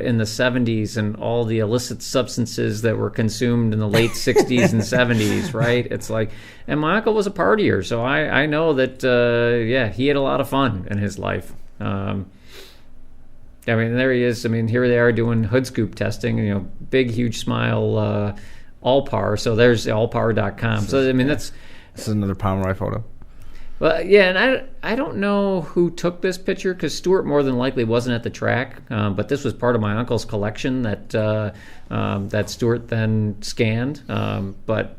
in the 70s, and all the illicit substances that were consumed in the late 60s and 70s, right? It's like, and my uncle was a partier, so I know that, he had a lot of fun in his life. There he is. Here they are doing hood scoop testing, big, huge smile, Allpar. So there's allpar.com. So, this is another Pomeroy photo. Well, yeah, and I don't know who took this picture, because Stuart more than likely wasn't at the track, but this was part of my uncle's collection that Stuart then scanned. But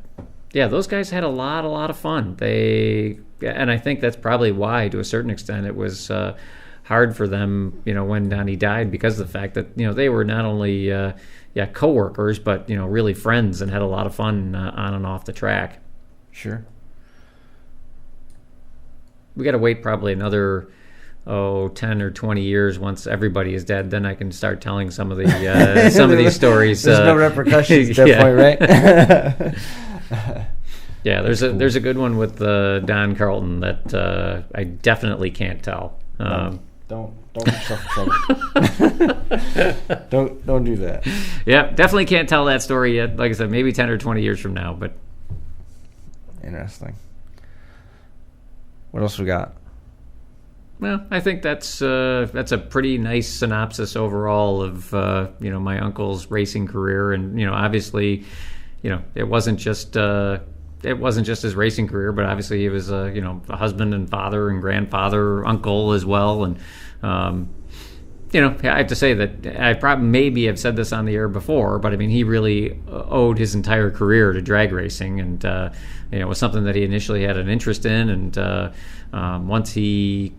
yeah, those guys had a lot of fun. And I think that's probably why, to a certain extent, it was hard for them, when Donnie died, because of the fact that they were not only co-workers, but really friends, and had a lot of fun on and off the track. Sure. We got to wait probably another 10 or 20 years once everybody is dead. Then I can start telling some of the some of these stories. There's no repercussions at that point, right? Yeah, there's a good one with Don Carlton that I definitely can't tell. Don't get yourself in trouble. Don't do that. Yeah, definitely can't tell that story yet. Like I said, maybe 10 or 20 years from now. But interesting. What else we got? Well, I think that's a pretty nice synopsis overall of my uncle's racing career, and obviously, it wasn't just his racing career, but obviously he was a husband and father and grandfather, uncle as well, and I have to say that I probably maybe have said this on the air before, but he really owed his entire career to drag racing, and it was something that he initially had an interest in, and once he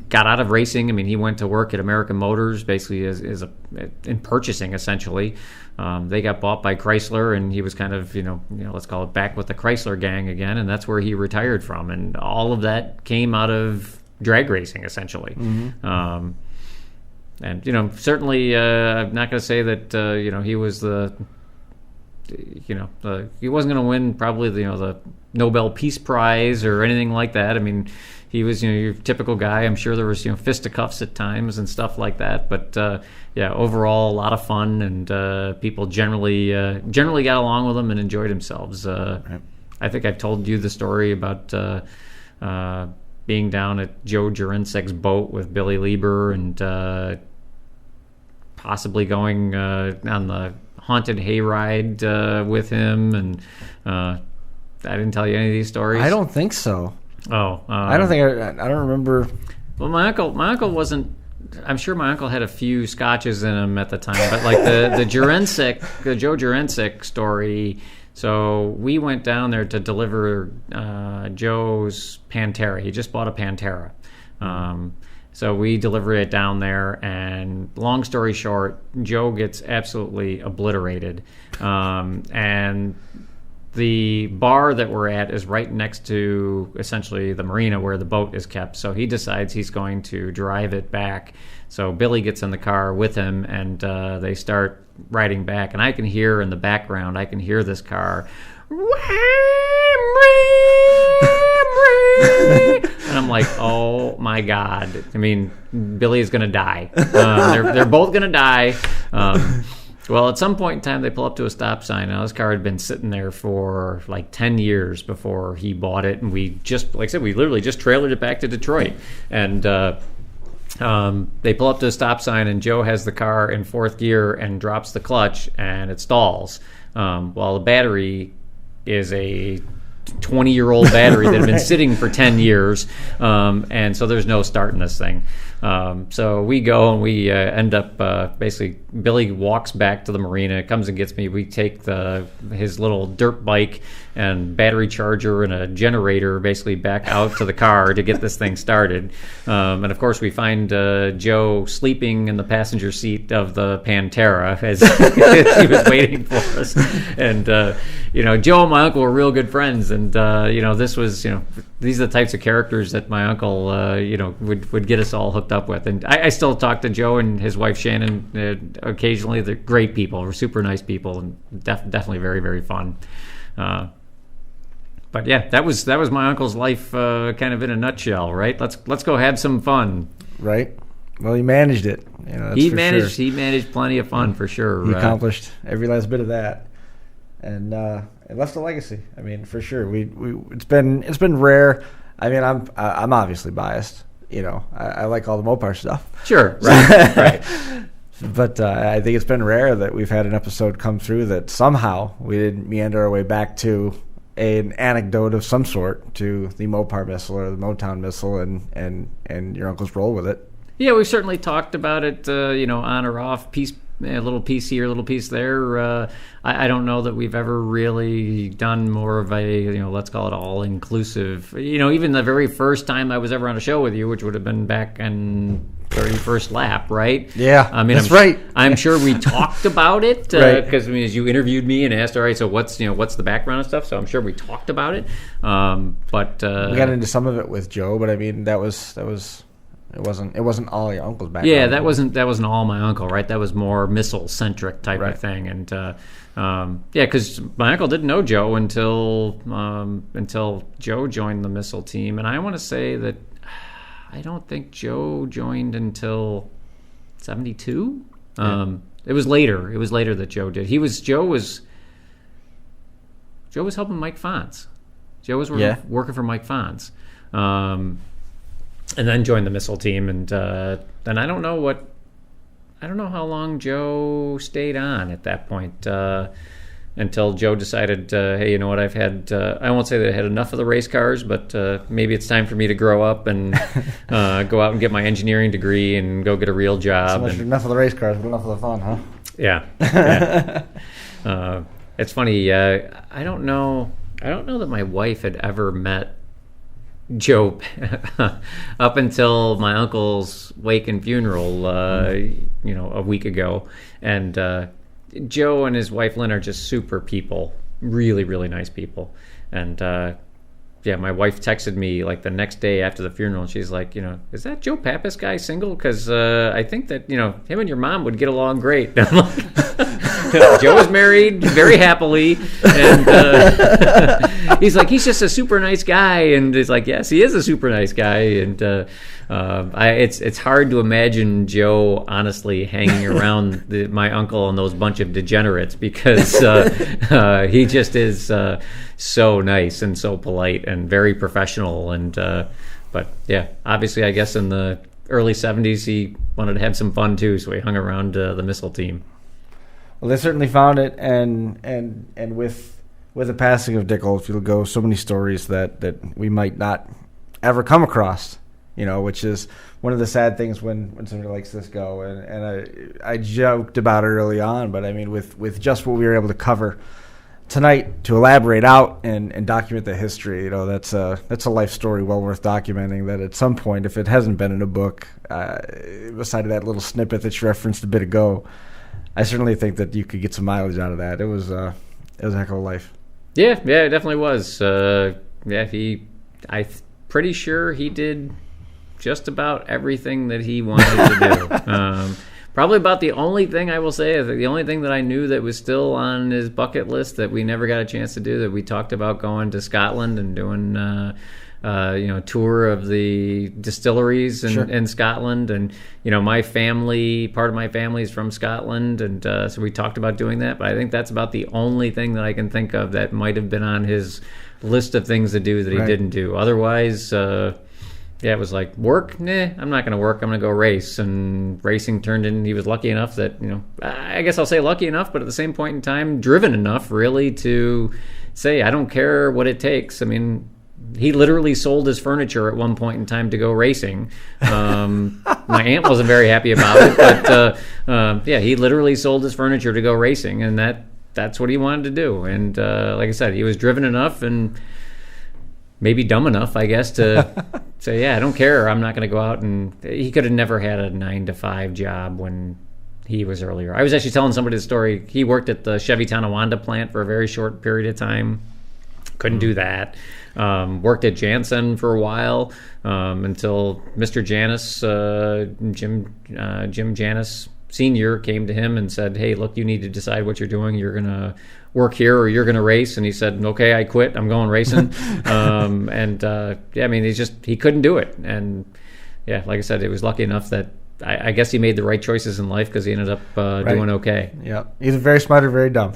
got out of racing, he went to work at American Motors, basically in purchasing, essentially. They got bought by Chrysler, and he was kind of, let's call it back with the Chrysler gang again, and that's where he retired from. And all of that came out of drag racing, essentially. Mm-hmm. And, certainly, I'm not going to say that, he was he wasn't going to win probably the Nobel Peace Prize or anything like that. He was, your typical guy. I'm sure there was, fisticuffs at times and stuff like that. But overall, a lot of fun, and people generally got along with him and enjoyed themselves. Right. I think I've told you the story about being down at Joe Jurensek's boat with Billy Lieber, and possibly going on the haunted hayride with him. And I didn't tell you any of these stories. I don't think so. Oh, I don't think I don't remember. Well, my uncle wasn't. I'm sure my uncle had a few scotches in him at the time, but like the Joe Jurensek story. So we went down there to deliver Joe's Pantera. He just bought a Pantera. So we delivered it down there, and long story short, Joe gets absolutely obliterated, and the bar that we're at is right next to essentially the marina where the boat is kept. So he decides he's going to drive it back. So Billy gets in the car with him, and they start riding back. And I can hear in the background, this car. And I'm like, oh my God. Billy is going to die. They're both going to die. Well, at some point in time, they pull up to a stop sign. Now, this car had been sitting there for like 10 years before he bought it. And we just, like I said, we literally just trailered it back to Detroit. And they pull up to a stop sign, and Joe has the car in fourth gear and drops the clutch, and it stalls. While the battery is a 20-year-old battery that had been sitting for 10 years, and so there's no starting this thing. So we go and we end up basically Billy walks back to the marina, comes and gets me. We take his little dirt bike and battery charger and a generator basically back out to the car to get this thing started. And of course we find Joe sleeping in the passenger seat of the Pantera as he was waiting for us. And Joe and my uncle were real good friends, and this was these are the types of characters that my uncle would get us all hooked up with. And I still talk to Joe and his wife Shannon occasionally. They're great people. We're super nice people, and definitely very, very fun. But yeah, that was my uncle's life, kind of in a nutshell, right? Let's go have some fun. Right. Well, he managed it. He managed plenty of fun for sure. He accomplished every last bit of that, and it left a legacy. I mean, for sure. It's been rare. I mean, I'm obviously biased. I like all the Mopar stuff. Sure. Right. But I think it's been rare that we've had an episode come through that somehow we didn't meander our way back to an anecdote of some sort to the Mopar missile or the Motown missile and your uncle's role with it. Yeah, we've certainly talked about it, on or off, a little piece here, a little piece there. I don't know that we've ever really done more of a, let's call it all-inclusive. Even the very first time I was ever on a show with you, which would have been back in 31st lap, right? Yeah, I mean, that's right. I'm sure we talked about it because right. As you interviewed me and asked, all right, so what's the background and stuff? So I'm sure we talked about it. But we got into some of it with Joe, but I mean that was. It wasn't all your uncle's background. Yeah, that wasn't all my uncle, right? That was more missile centric type of thing, and because my uncle didn't know Joe until Joe joined the missile team, and I want to say that I don't think Joe joined until 72. Yeah. It was later. It was later that Joe did. Joe was helping Mike Fonz. Joe was working for Mike Fonz. And then joined the missile team, and then I don't know how long Joe stayed on at that point until Joe decided, hey, you know what? I've had I won't say that I had enough of the race cars, but maybe it's time for me to grow up and go out and get my engineering degree and go get a real job. So much enough of the race cars, but enough of the fun, huh? Yeah. It's funny. I don't know that my wife had ever met Joe up until my uncle's wake and funeral, a week ago. And Joe and his wife Lynn are just super people, really, really nice people. And my wife texted me like the next day after the funeral, and she's like, is that Joe Pappas guy single? Because I think that him and your mom would get along great. I'm like, Joe is married very happily, and he's like, he's just a super nice guy, and he's like, yes, he is a super nice guy, and it's hard to imagine Joe honestly hanging around my uncle and those bunch of degenerates, because he just is so nice and so polite and very professional, and but yeah, obviously I guess in the early 70s he wanted to have some fun too, so he hung around the missile team. Well, they certainly found it, and with the passing of Dick Oldfield go so many stories that we might not ever come across, which is one of the sad things when somebody likes this go. And I joked about it early on, but I mean with just what we were able to cover tonight to elaborate out and document the history, that's a life story well worth documenting. That at some point, if it hasn't been in a book, beside of that little snippet that you referenced a bit ago, I certainly think that you could get some mileage out of that. It was a heck of a life. Yeah, it definitely was. I'm pretty sure he did just about everything that he wanted to do. Probably about the only thing I will say, the only thing that I knew that was still on his bucket list that we never got a chance to do, that we talked about going to Scotland and doing tour of the distilleries in Scotland, and part of my family is from Scotland, and so we talked about doing that. But I think that's about the only thing that I can think of that might have been on his list of things to do that he didn't do. Otherwise, Yeah, it was like, work? Nah, I'm not going to work. I'm going to go race. And racing turned in, he was lucky enough that, I guess I'll say lucky enough, but at the same point in time, driven enough really to say, I don't care what it takes. I mean, he literally sold his furniture at one point in time to go racing. My aunt wasn't very happy about it, but yeah, he literally sold his furniture to go racing, and that's what he wanted to do. And like I said, he was driven enough and maybe dumb enough, I guess, to say, yeah, I don't care. I'm not going to go out. And he could have never had a 9-to-5 job when he was earlier. I was actually telling somebody the story. He worked at the Chevy Tonawanda plant for a very short period of time. Couldn't do that. Worked at Janssen for a while until Mr. Janis, Jim Janis Sr. came to him and said, hey, look, you need to decide what you're doing. You're going to work here or you're going to race. And he said, okay, I quit. I'm going racing. Yeah, I mean, he couldn't do it. And yeah, like I said, it was lucky enough that I guess he made the right choices in life because he ended up doing okay. Yeah, either very smart or very dumb.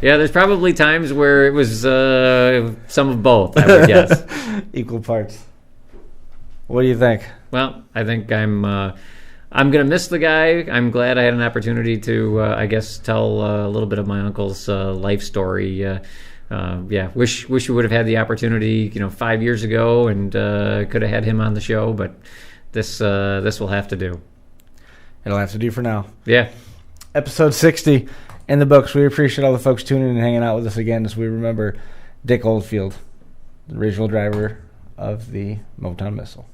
Yeah, there's probably times where it was some of both, I would guess. Equal parts. What do you think? Well, I think I'm going to miss the guy. I'm glad I had an opportunity to, I guess, tell a little bit of my uncle's life story. Yeah, wish we would have had the opportunity, 5 years ago, and could have had him on the show. But this will have to do. It'll have to do for now. Yeah. Episode 60 in the books. We appreciate all the folks tuning in and hanging out with us again as we remember Dick Oldfield, the original driver of the Motown Missile.